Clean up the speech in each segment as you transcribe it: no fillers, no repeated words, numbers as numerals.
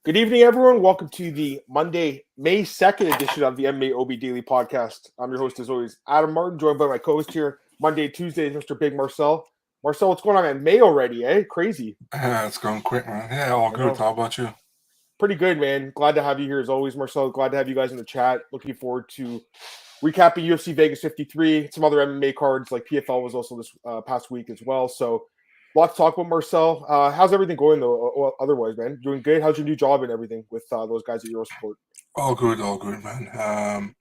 Good evening, everyone. Welcome to the Monday, May 2nd edition of the MMAOB Daily Podcast. I'm your host, as always, Adam Martin, joined by my co-host here, Monday, Tuesday, Mr. Big Marcel. Marcel, what's going on, man? May already, eh? Crazy. It's going quick, man. Yeah, all good. How about you? Pretty good, man. Glad to have you here, as always, Marcel. Glad to have you guys in the chat. Looking forward to recapping UFC Vegas 53, some other MMA cards, like PFL was also this past week as well. So, a lot to talk about, Marcel. How's everything going, though, otherwise, man? Doing good? How's your new job and everything with those guys at Eurosport? All good, man.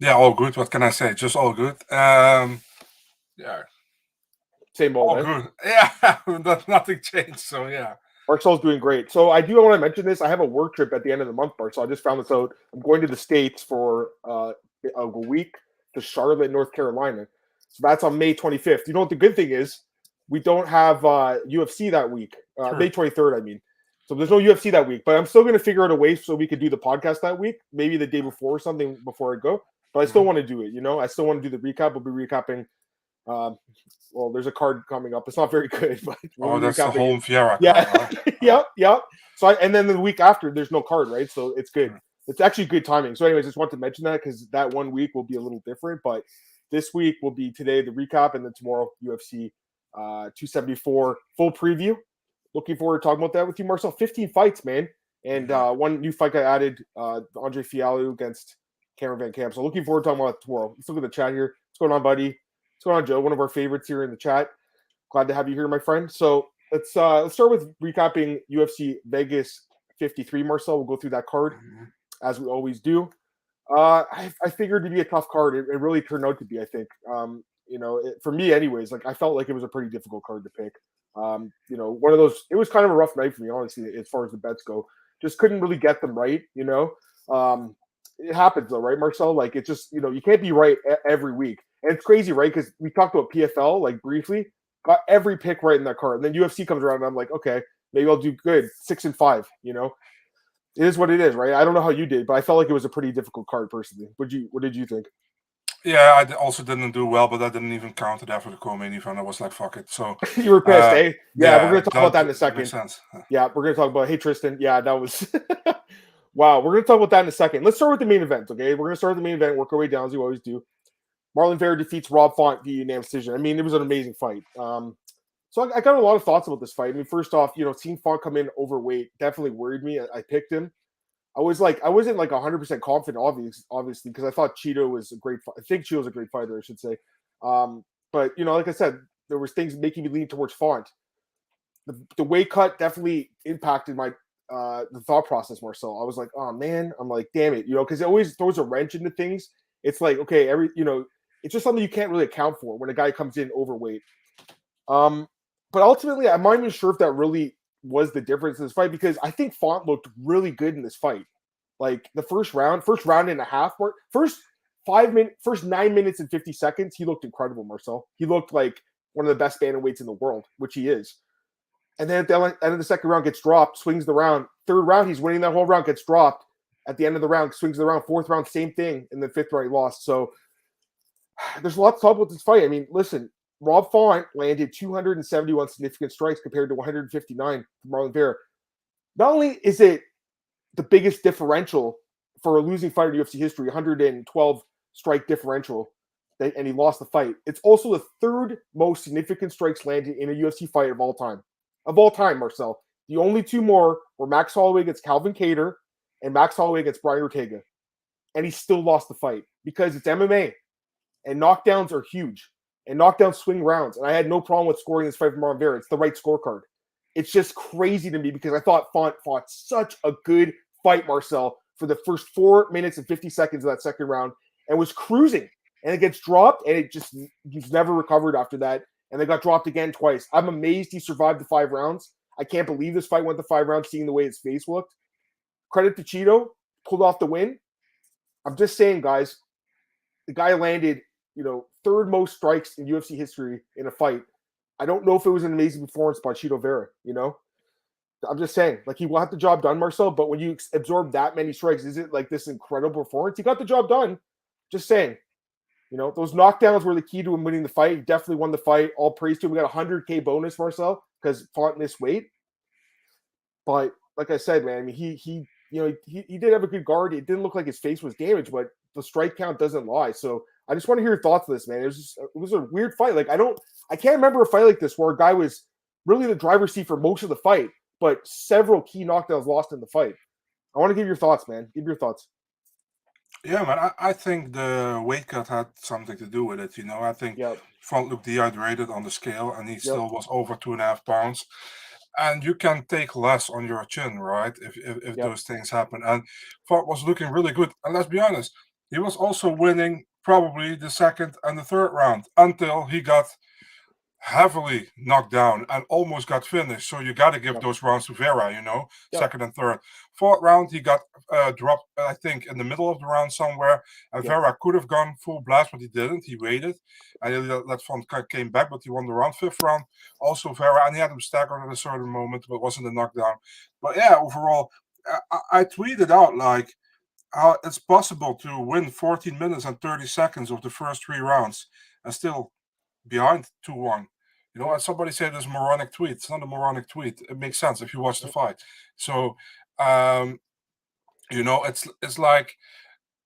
Yeah, all good. What can I say? Just all good. Yeah. Same old, all man. Good. Yeah, nothing changed, so yeah. Marcel's doing great. So I do want to mention this. I have a work trip at the end of the month, Marcel. I just found this out. I'm going to the States for a week to Charlotte, North Carolina. So that's on May 25th. You know what the good thing is? We don't have UFC that week. Sure. May 23rd, I mean. So there's no UFC that week. But I'm still going to figure out a way so we could do the podcast that week. Maybe the day before or something before I go. But I still want to do it, you know? I still want to do the recap. We'll be recapping. Well, there's a card coming up. It's not very good, but that's the whole Vera card, yeah, right? yep. So, and then the week after, there's no card, right? So it's good. It's actually good timing. So, anyways, just want to mention that because that 1 week will be a little different. But this week will be today the recap, and then tomorrow UFC 274 full preview. Looking forward to talking about that with you, Marcel. 15 fights, man, and one new fight I added, Andrei Arlovski against Cameron Van Camp. So, looking forward to talking about it tomorrow. Let's look at the chat here. What's going on, buddy? What's going on, Joe? One of our favorites here in the chat. Glad to have you here, my friend. So let's start with recapping UFC Vegas 53, Marcel. We'll go through that card as we always do. I figured it'd be a tough card. It really turned out to be, I think. For me, anyways, like I felt like it was a pretty difficult card to pick. One of those. It was kind of a rough night for me, honestly, as far as the bets go. Just couldn't really get them right. It happens though, right, Marcel? Like it's just you can't be right every week. And it's crazy, right? Because we talked about PFL like briefly, got every pick right in that card. And then UFC comes around and I'm like, okay, maybe I'll do good. 6-5, It is what it is, right? I don't know how you did, but I felt like it was a pretty difficult card personally. What did you think? Yeah, I also didn't do well, but I didn't even count it after the co-main event. I was like, fuck it. So you were pissed, eh? Yeah, we're going to talk about that in a second. Makes sense. Yeah, we're going to talk about, hey, Tristan. Yeah, that was... Wow, we're going to talk about that in a second. Let's start with the main event, okay? We're going to start with the main event, work our way down as we always do. Marlon Vera defeats Rob Font via unanimous decision. I mean, it was an amazing fight. So I got a lot of thoughts about this fight. I mean, first off, seeing Font come in overweight definitely worried me. I picked him. I wasn't like 100% confident, obviously, because I thought Cheeto was a great. I think Cheeto was a great fighter, I should say. But like I said, there was things making me lean towards Font. The weight cut definitely impacted my the thought process more so. I was like, oh man, I'm like, damn it, because it always throws a wrench into things. It's like, okay, it's just something you can't really account for when a guy comes in overweight. But ultimately, I'm not even sure if that really was the difference in this fight because I think Font looked really good in this fight. Like the first round and a half, first 9 minutes and 50 seconds, he looked incredible, Marcel. He looked like one of the best bantamweights in the world, which he is. And then at the end of the second round, gets dropped, swings the round. Third round, he's winning that whole round, gets dropped. At the end of the round, swings the round. Fourth round, same thing. In the fifth round, he lost. So there's a lot to talk about this fight. I mean, listen, Rob Font landed 271 significant strikes compared to 159 from Marlon Vera. Not only is it the biggest differential for a losing fighter in UFC history, 112 strike differential, and he lost the fight, it's also the third most significant strikes landed in a UFC fight of all time. Of all time, Marcel. The only two more were Max Holloway against Calvin Kattar and Max Holloway against Brian Ortega. And he still lost the fight because it's MMA. And knockdowns are huge. And knockdowns swing rounds. And I had no problem with scoring this fight from Marlon Vera. It's the right scorecard. It's just crazy to me because I thought Font fought such a good fight, Marcel, for the first 4 minutes and 50 seconds of that second round and was cruising. And it gets dropped, and he's never recovered after that. And they got dropped again twice. I'm amazed he survived the 5 rounds. I can't believe this fight went to 5 rounds, seeing the way his face looked. Credit to Cheeto, pulled off the win. I'm just saying, guys, the guy landed, third most strikes in UFC history in a fight. I don't know if it was an amazing performance by Cheeto Vera, I'm just saying, like, he will have the job done, Marcel, but when you absorb that many strikes, is it like this incredible performance? He got the job done. Just saying. Those knockdowns were the key to him winning the fight. He definitely won the fight. All praise to him. We got a 100K bonus, Marcel, because Font missed weight. But like I said, man, I mean, he did have a good guard. It didn't look like his face was damaged, but the strike count doesn't lie. So I just want to hear your thoughts on this, man. It was a weird fight. Like I can't remember a fight like this where a guy was really the driver's seat for most of the fight, but several key knockdowns lost in the fight. I want to give your thoughts, man. Give your thoughts. Yeah, man, I think the weight cut had something to do with it. I think Yep. Front looked dehydrated on the scale, and he Yep. still was over 2.5 pounds. And you can take less on your chin, right? If Yep. those things happen. And Front was looking really good. And let's be honest, he was also winning probably the second and the third round until he got heavily knocked down and almost got finished. So you got to give Yep. those rounds to Vera, Yep. second and third. Fourth round, he got dropped, I think, in the middle of the round somewhere. And Yep. Vera could have gone full blast, but he didn't. He waited. And he let Font came back, but he won the round. Fifth round, also Vera. And he had him staggered at a certain moment, but wasn't a knockdown. But yeah, overall, I tweeted out, like, how it's possible to win 14 minutes and 30 seconds of the first 3 rounds and still behind 2-1. And somebody said this moronic tweet. It's not a moronic tweet. It makes sense if you watch the fight. So, it's like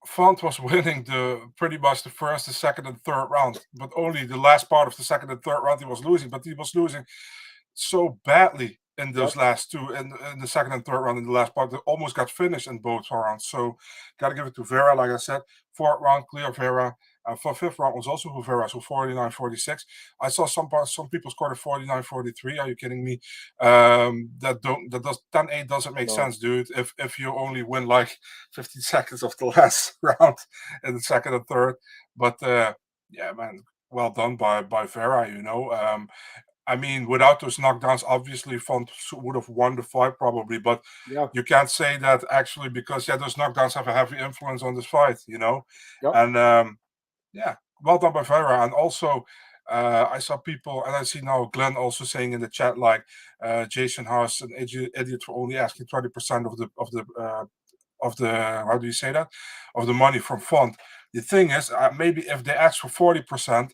Font was winning pretty much the first, the second, and third round, but only the last part of the second and third round he was losing. But he was losing so badly in those last two, in the second and third round, in the last part, that almost got finished in both rounds. So, got to give it to Vera, like I said. Fourth round, clear Vera. For fifth round was also for Vera, so 49-46. I saw some people scored a 49-43. Are you kidding me? That 10-8 doesn't make sense, dude. If you only win like 15 seconds of the last round in the second and third. But yeah, man, well done by Vera. I mean, without those knockdowns, obviously Font would have won the fight probably, but you can't say that actually because those knockdowns have a heavy influence on this fight, Yep. And yeah, well done by Vera. And also, I saw people, and I see now Glenn also saying in the chat, like, Jason Haas, an idiot for only asking 20% of the how do you say that, of the money from Font. The thing is, maybe if they ask for 40%,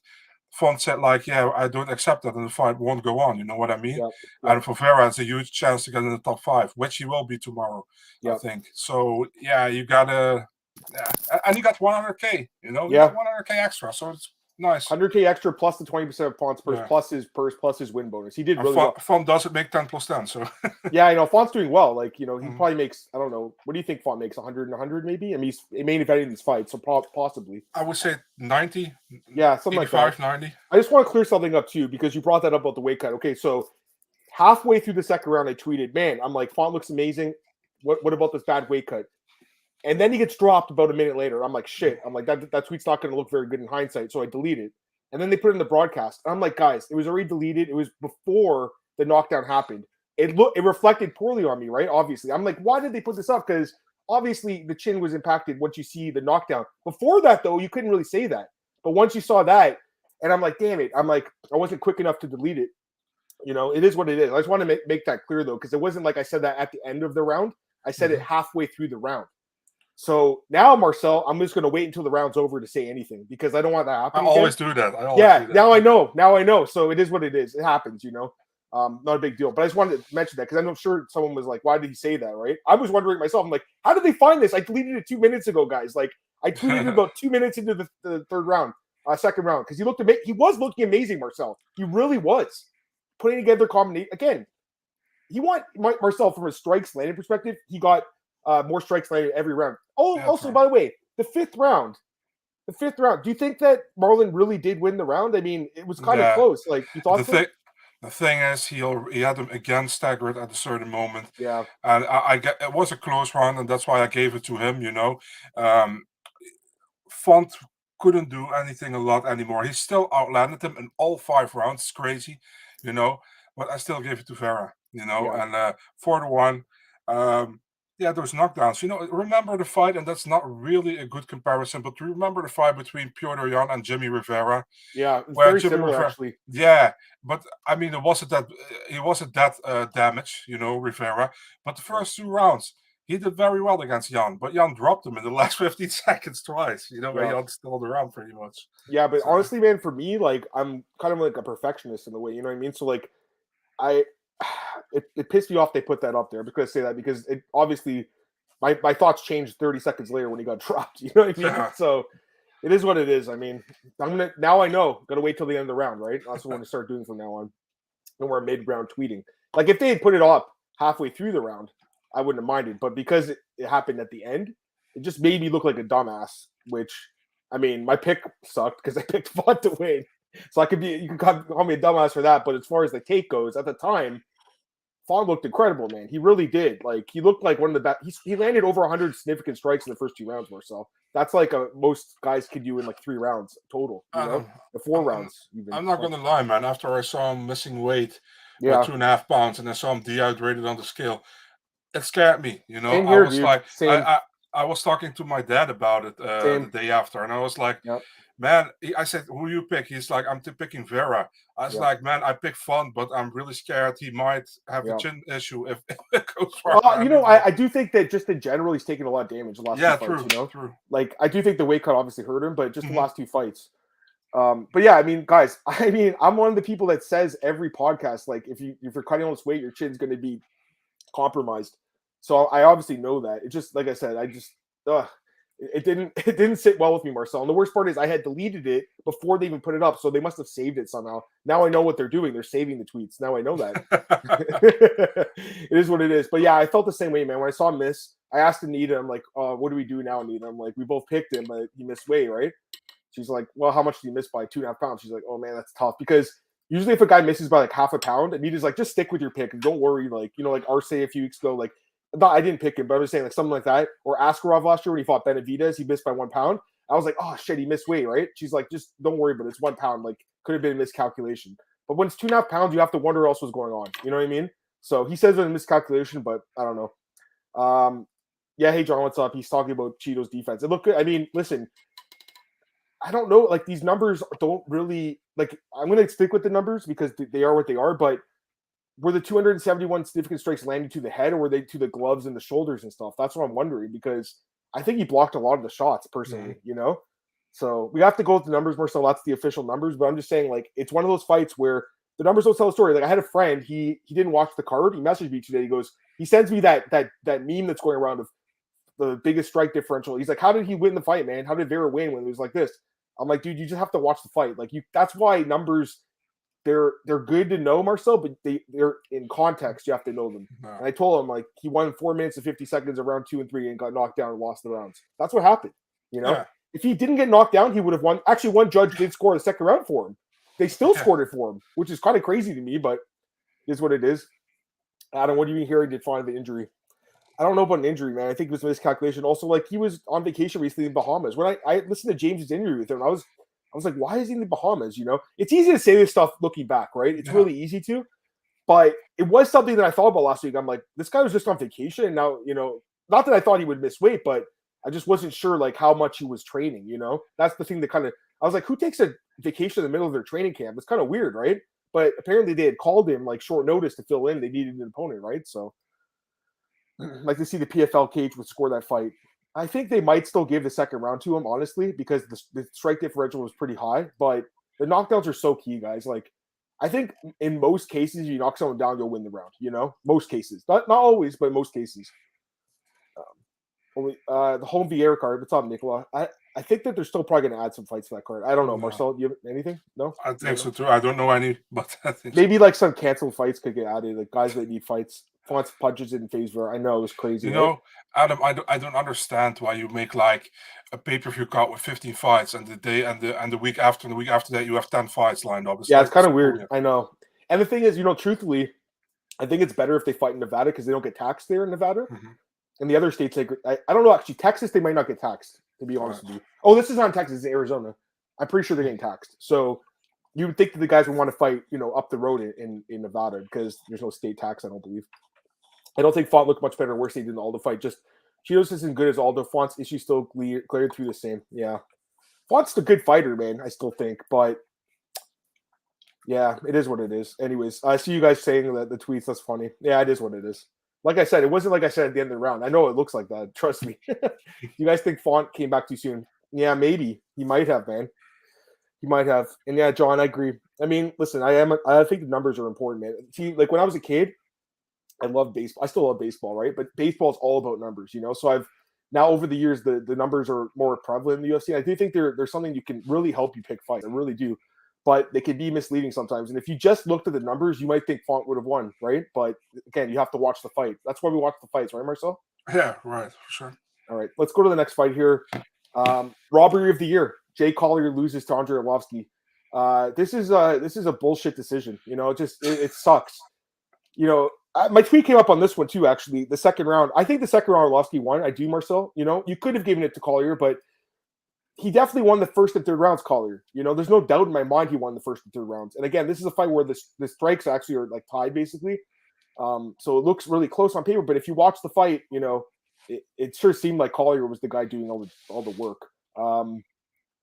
Font said, like, yeah, I don't accept that, and the fight won't go on. You know what I mean? Yep. And for Vera, it's a huge chance to get in the top 5, which he will be tomorrow, I think. So yeah, you gotta. Yeah, and he got 100K. He got 100K extra, so it's nice. 100K extra plus the 20% of Font's purse, plus his purse, plus his win bonus. He did really well. Font doesn't make 10 plus 10, so yeah, I know Font's doing well. Like, he probably makes, I don't know, what do you think Font makes? 100 and 100 maybe? I mean, he's main eventing these fights, so possibly. I would say 90. Yeah, something 85, like that. 90. I just want to clear something up too, because you brought that up about the weight cut. Okay, so halfway through the second round, I tweeted, man, I'm like, Font looks amazing. What about this bad weight cut? And then he gets dropped about a minute later. I'm like, shit. I'm like, that tweet's not going to look very good in hindsight. So I delete it. And then they put it in the broadcast. And I'm like, guys, it was already deleted. It was before the knockdown happened. It reflected poorly on me, right? Obviously. I'm like, why did they put this up? Because obviously the chin was impacted once you see the knockdown. Before that, though, you couldn't really say that. But once you saw that, and I'm like, damn it. I'm like, I wasn't quick enough to delete it. It is what it is. I just want to make that clear, though, because it wasn't like I said that at the end of the round. I said it halfway through the round. So now, Marcel, I'm just going to wait until the round's over to say anything because I don't want that to happen. I always do that. Now I know. Now I know. So it is what it is. It happens, not a big deal. But I just wanted to mention that because I'm sure someone was like, why did he say that, right? I was wondering myself. I'm like, how did they find this? I deleted it 2 minutes ago, guys. Like, I tweeted it about 2 minutes into the third round, second round, because he was looking amazing, Marcel. He really was. Putting together combination. Again, he won Marcel from a strikes landing perspective. He got more strikes landed every round. Also, by the way, the fifth round. Do you think that Marlon really did win the round? I mean, it was kind of close. Like, you thought so? The thing is, he had him again staggered at a certain moment. Yeah. And it was a close round, and that's why I gave it to him, Font couldn't do anything a lot anymore. He still outlanded him in all 5 rounds. It's crazy, but I still gave it to Vera, and 4-1. Those knockdowns. Remember the fight, and that's not really a good comparison, but remember the fight between Piotr Jan and Jimmy Rivera? Yeah, it's very similar, actually. Yeah, but I mean, he wasn't that damaged, Rivera. But the first 2 rounds, he did very well against Jan, but Jan dropped him in the last 15 seconds twice. Jan stalled around pretty much. Yeah, but honestly, man, for me, like, I'm kind of like a perfectionist in the way, you know what I mean? So, like, it pissed me off they put that up there because it obviously my thoughts changed 30 seconds later when he got dropped. You know what I mean? Yeah. So it is what it is. I mean, now I know. Gotta wait till the end of the round, right? That's what I'm gonna start doing from now on. And we're mid-round tweeting. Like if they had put it up halfway through the round, I wouldn't have minded. But because it happened at the end, it just made me look like a dumbass. Which, I mean, my pick sucked because I picked Font to win. So you can call me a dumbass for that. But as far as the take goes, at the time, Font looked incredible, man. He really did. Like he looked like one of the best. He landed over 100 significant strikes in the first 2 rounds, Marcel. That's like most guys could do in like 3 rounds total. You know, the 4 rounds. Even. I'm not gonna lie, man. After I saw him missing weight by 2.5 pounds, and I saw him dehydrated on the scale, it scared me. You know, Here, I was dude. like, Same. I was talking to my dad about it the day after, and I was like, Yep. man, I said, who you pick? He's like, I'm picking Vera. I was like, man, I picked Font, but I'm really scared he might have a chin issue if it goes wrong. You know, I do think that just in general, he's taken a lot of damage the last 2 fights. True, you know, true. Like I do think the weight cut obviously hurt him, but just the last 2 fights. But yeah, I mean, guys, I'm one of the people that says every podcast, like if you're cutting all this weight, your chin's going to be compromised. So I obviously know that. It just, like I said, it didn't sit well with me, Marcel. And the worst part is I had deleted it before they even put it up, so they must have saved it somehow. Now I know what they're doing. They're saving the tweets. Now I know that. It is what it is. But yeah, I felt the same way, man. When I saw him miss, I asked Anita, I'm like, what do we do now, Anita? I'm like, we both picked him, but he missed weight, right? She's like, well, how much did he miss by? 2.5 pounds. She's like, oh man, that's tough. Because usually if a guy misses by like half a pound, Anita's like, just stick with your pick and don't worry. Like, you know, like Arce a few weeks ago, like, I didn't pick him, but I was saying like something like that. Or Askarov last year when he fought Benavidez, he missed by 1 pound. I was like, oh shit, he missed weight, right? She's like, just don't worry, but it's 1 pound. Like, could have been a miscalculation. But when it's 2.5 pounds, you have to wonder what else was going on. You know what I mean? So he says it's a miscalculation, but I don't know. Yeah, hey John, what's up? He's talking about Cheeto's defense. It looked good. I mean, listen, I don't know. Like these numbers don't really like. I'm going to stick with the numbers because they are what they are, but were the 271 significant strikes landing to the head or were they to the gloves and the shoulders and stuff? That's what I'm wondering because I think he blocked a lot of the shots personally, you know? So we have to go with the numbers, Marcel. That's the official numbers, but I'm just saying like, it's one of those fights where the numbers don't tell the story. Like I had a friend, he didn't watch the card. He messaged me today. He sends me that meme that's going around of the biggest strike differential. He's like, how did he win the fight, man? How did Vera win when it was like this? I'm like, dude, you just have to watch the fight. Like that's why numbers, they're good to know, Marcel, but they're in context. You have to know them. No. And I told him like he won 4 minutes and 50 seconds of round 2 and 3 and got knocked down and lost the rounds. That's what happened. You know, if he didn't get knocked down, he would have won. Actually, one judge did score the second round for him. They still scored it for him, which is kind of crazy to me, but it is what it is. Adam, what do you hear? He did find the injury. I don't know about an injury, man. I think it was a miscalculation. Also, like he was on vacation recently in Bahamas. When I listened to James's interview with him, I was like, why is he in the Bahamas? You know, it's easy to say this stuff looking back, right? It's really easy to, but it was something that I thought about last week. I'm like, this guy was just on vacation. And now, you know, not that I thought he would miss weight, but I just wasn't sure like how much he was training, you know? That's the thing that kind of, I was like, who takes a vacation in the middle of their training camp? It's kind of weird, right? But apparently they had called him like short notice to fill in. They needed an opponent, right? So I'd like to see the PFL cage would score that fight. I think they might still give the second round to him, honestly, because the strike differential was pretty high. But the knockdowns are so key, guys. Like, I think in most cases, you knock someone down, you'll win the round. You know, most cases, not always, but most cases. The home Vieira card. What's up, Nicola? I think that they're still probably going to add some fights to that card. I don't know, Marcel. Do you have anything? No, I think so too. I don't know any, but I think maybe like some canceled fights could get added. Like guys that need fights. Fonts punches in favor. I know it was crazy. You know, Adam, I don't understand why you make like a pay-per-view card with 15 fights and the day and the week after and the week after that you have 10 fights lined up. It's kind of weird. I know. And the thing is, you know, truthfully, I think it's better if they fight in Nevada because they don't get taxed there in Nevada. And the other states, like I don't know, actually, Texas, they might not get taxed, to be honest with you. Oh, this is not in Texas, it's Arizona. I'm pretty sure they're getting taxed. So you would think that the guys would want to fight, you know, up the road in Nevada because there's no state tax, I don't believe. I don't think Font looked much better or worse than he did in Aldo fight. Just Cheetos isn't good as Aldo. Font's issue still cleared through the same. Yeah. Font's a good fighter, man, I still think. But yeah, it is what it is. Anyways, I see you guys saying that the tweets. That's funny. Yeah, it is what it is. Like I said, it wasn't like I said at the end of the round. I know it looks like that. Trust me. You guys think Font came back too soon? Yeah, maybe. He might have, man. He might have. And yeah, John, I agree. I mean, listen, I think the numbers are important, man. See, like when I was a kid, I loved baseball. I still love baseball, right? But baseball is all about numbers, you know. So I've now over the years the numbers are more prevalent in the UFC. I do think there's something you can really help you pick fights. I really do. But they can be misleading sometimes. And if you just looked at the numbers, you might think Font would have won, right? But again, you have to watch the fight. That's why we watch the fights, right, Marcel? Yeah, right, for sure. All right, let's go to the next fight here. Robbery of the year. Jay Collier loses to Andrei Arlovski. This is a bullshit decision. You know, it sucks. You know, my tweet came up on this one too. Actually, the second round. I think the second round Arlovski won. I do, Marcel. You know, you could have given it to Collier, but he definitely won the first and third rounds. Collier. You know, there's no doubt in my mind he won the first and third rounds. And again, this is a fight where the strikes actually are like tied basically. So it looks really close on paper. But if you watch the fight, you know, it sure seemed like Collier was the guy doing all the work.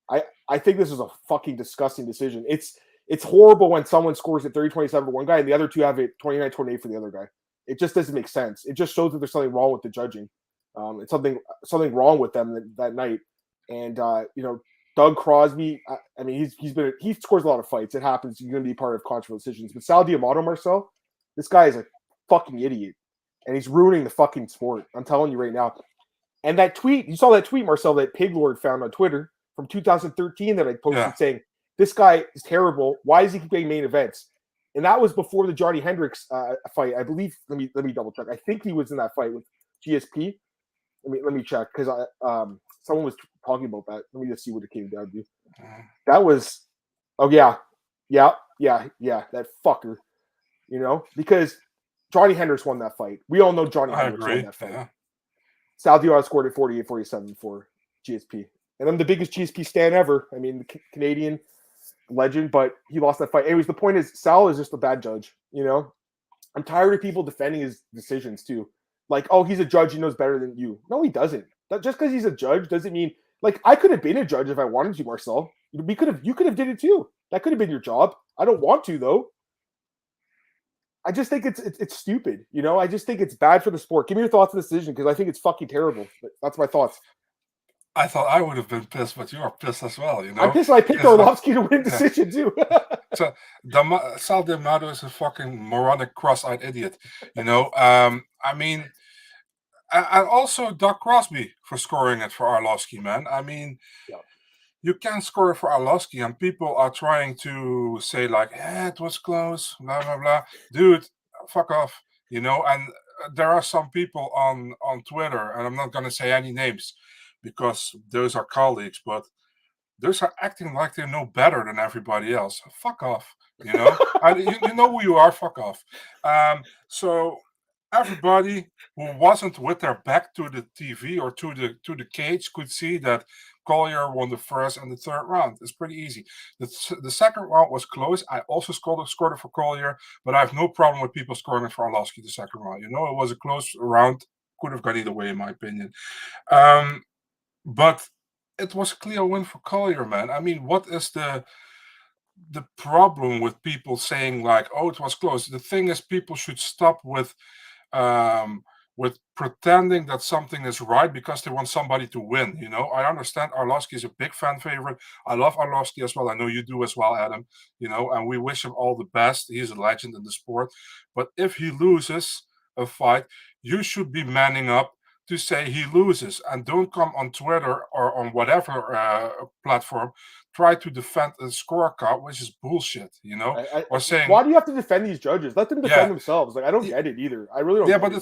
I think this is a fucking disgusting decision. It's horrible when someone scores at 30-27 for one guy and the other two have it 29-28 for the other guy. It just doesn't make sense. It just shows that there's something wrong with the judging. It's something wrong with them that night. And you know, Doug Crosby. I mean, he scores a lot of fights. It happens. He's going to be part of controversial decisions. But Sal D'Amato, Marcel, this guy is a fucking idiot, and he's ruining the fucking sport. I'm telling you right now. And that tweet, you saw that tweet, Marcel, that Piglord found on Twitter from 2013 that I posted saying, this guy is terrible. Why does he keep getting main events? And that was before the Johnny Hendricks fight. I believe, let me double check. I think he was in that fight with GSP. Let me check, because someone was talking about that. Let me just see what it came down to. That was, that fucker. You know, because Johnny Hendricks won that fight. We all know Johnny Hendricks won that fight. Yeah. Sal D'Amato scored at 48-47 for GSP. And I'm the biggest GSP stan ever. I mean, the Canadian legend, but he lost that fight. Anyways, the point is, Sal is just a bad judge, you know? I'm tired of people defending his decisions, too. Like, oh, he's a judge, he knows better than you. No, he doesn't. Just because he's a judge doesn't mean... Like, I could have been a judge if I wanted to, Marcel. You could have did it, too. That could have been your job. I don't want to, though. I just think it's stupid, you know? I just think it's bad for the sport. Give me your thoughts on the decision, because I think it's fucking terrible. But that's my thoughts. I thought I would have been pissed, but you are pissed as well, you know? I'm pissed. I picked Arlovski to win decision, too. So, Sal D'Amato is a fucking moronic, cross-eyed idiot, you know? I mean, and also Doug Crosby for scoring it for Arlovski, man. I mean, you can't score it for Arlovski, and people are trying to say, like, it was close, blah, blah, blah. Dude, fuck off, you know? And there are some people on Twitter, and I'm not going to say any names, because those are colleagues, but those are acting like they know better than everybody else. Fuck off, you know? You know who you are, fuck off. So everybody who wasn't with their back to the TV or to the cage could see that Collier won the first and the third round. It's pretty easy. The second round was close. I also scored it for Collier, but I have no problem with people scoring it for Arlovski the second round. You know, it was a close round. Could have gone either way, in my opinion. But it was a clear win for Collier, man. I mean, what is the problem with people saying, like, oh, it was close? The thing is, people should stop with pretending that something is right because they want somebody to win, you know? I understand Arlovski is a big fan favorite. I love Arlovski as well. I know you do as well, Adam, you know, and we wish him all the best. He's a legend in the sport. But if he loses a fight, you should be manning up to say he loses, and don't come on Twitter or on whatever platform try to defend a scorecard, which is bullshit, you know? Or saying, why do you have to defend these judges? Let them defend themselves. Like, I don't get it either. I really don't. Yeah, but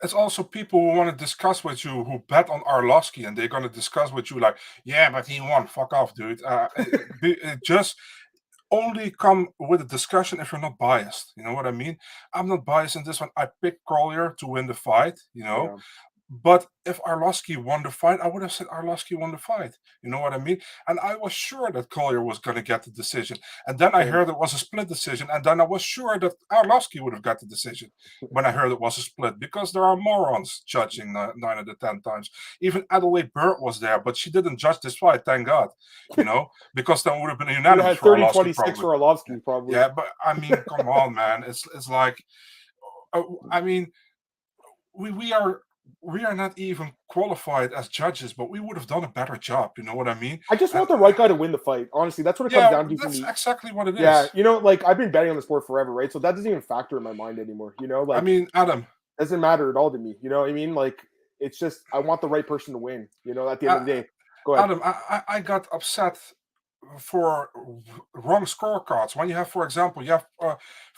it's also people who want to discuss with you who bet on Arlovski, and they're going to discuss with you like, yeah, but he won. Fuck off, dude. Just only come with a discussion if you're not biased. You know what I mean? I'm not biased in this one. I picked Collier to win the fight, you know? Yeah. But if Arlovski won the fight, I would have said Arlovski won the fight. You know what I mean? And I was sure that Collier was going to get the decision. And then I heard it was a split decision. And then I was sure that Arlovski would have got the decision when I heard it was a split. Because there are morons judging 9 out of 10 times. Even Adelaide Bird was there, but she didn't judge this fight, thank God. You know? Because then it would have been unanimous for Arlovski. 30-26 for Arlovski, probably. Yeah, but I mean, come on, man. It's like, I mean, we are we are not even qualified as judges, but we would have done a better job. You know what I mean? I just want the right guy to win the fight. Honestly, that's what it comes down to. That's exactly what it is. Yeah, like I've been betting on the sport forever, right? So that doesn't even factor in my mind anymore. Like I mean, Adam, doesn't matter at all to me. You know what I mean? Like it's just I want the right person to win. At the end of the day. Go ahead. Adam, I got upset for wrong scorecards. When you have, for example, you have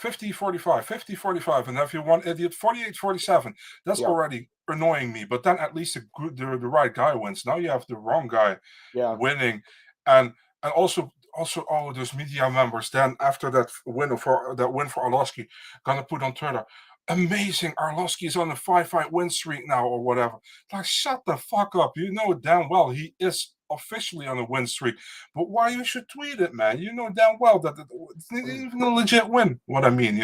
50-45, 50-45, and if you want idiot 48-47, that's already annoying me. But then at least the right guy wins. Now you have the wrong guy winning, and also all those media members. Then after that win for Arlovski, gonna put on Twitter, amazing, Arlovski is on a 5-fight win streak now or whatever. Like, shut the fuck up. You know damn well he is officially on a win streak, but why you should tweet it, man? You know damn well that it's not even a legit win. What I mean,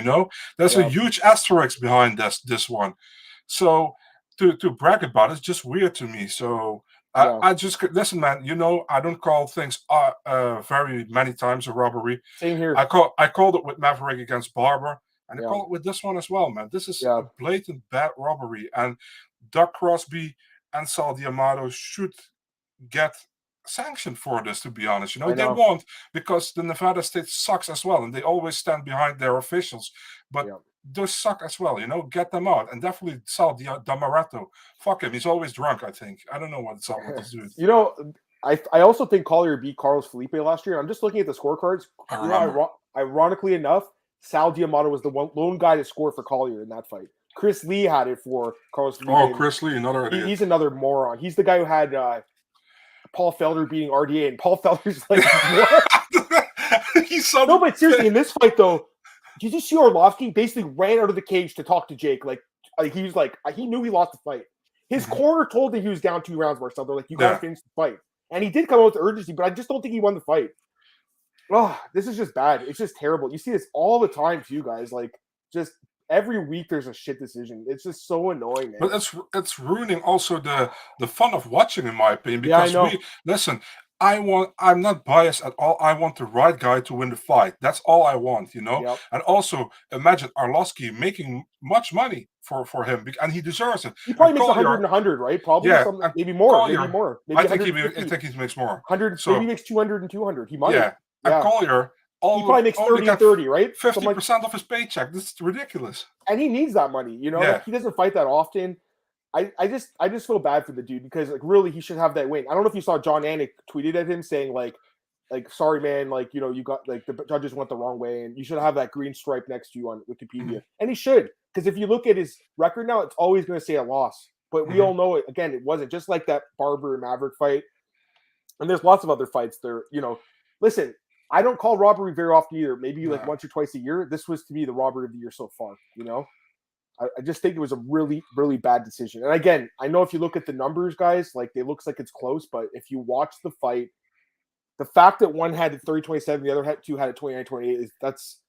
there's a huge asterisk behind this one. So to brag about it's just weird to me. So I just listen, man. I don't call things very many times a robbery. Same here. I called it with Maverick against Barber, and I call it with this one as well, man. This is a blatant bad robbery, and Doug Crosby and Sal D'Amato should get sanctioned for this, to be honest. They won't, because the Nevada state sucks as well, and they always stand behind their officials, but those suck as well. Get them out, and definitely Sal D'Amato, fuck him, he's always drunk. I think I don't know what's up with this dude. I also think Collier beat Carlos Felipe last year. I'm just looking at the scorecards. Ironically enough, Sal D'Amato was the lone guy to score for Collier in that fight. Chris Lee had it for Carlos Felipe. Oh, Chris Lee, another idiot. He's another moron. He's the guy who had Paul Felder beating RDA, and Paul Felder's like, what? No, but seriously, in this fight though, did you see Arlovski basically ran out of the cage to talk to Jake? Like he was like, he knew he lost the fight. His corner told him he was down 2 rounds, Marcel. They're like, you gotta finish the fight, and he did come out with urgency, but I just don't think he won the fight. Oh, this is just bad. It's just terrible. You see this all the time too, guys. Like, just every week there's a shit decision. It's just so annoying, man. But it's ruining also the fun of watching, in my opinion. Because listen, I'm not biased at all. I want the right guy to win the fight. That's all I want, Yep. And also imagine Arlovski making much money for him, and he deserves it. He probably makes 100 and 100, right? Probably, maybe more. Collier, maybe more. Maybe I think he makes more. 100. So, maybe he makes 200 and 200. He might. Yeah. And Collier, he probably makes 30 and 30, right? 50% of his paycheck. This is ridiculous. And he needs that money, Like, he doesn't fight that often. I just feel bad for the dude, because like really he should have that win. I don't know if you saw John Anik tweeted at him saying like sorry man, like you got like the judges went the wrong way, and you should have that green stripe next to you on Wikipedia. And he should, because if you look at his record now, it's always going to say a loss. But we all know it. Again, it wasn't, just like that Barber and Maverick fight. And there's lots of other fights there. Listen, I don't call robbery very often either. Maybe like once or twice a year. This was to me the robbery of the year so far. I just think it was a really, really bad decision. And again, I know if you look at the numbers, guys, like it looks like it's close, but if you watch the fight, the fact that one had it 30-27, the other two had it 29-28, that's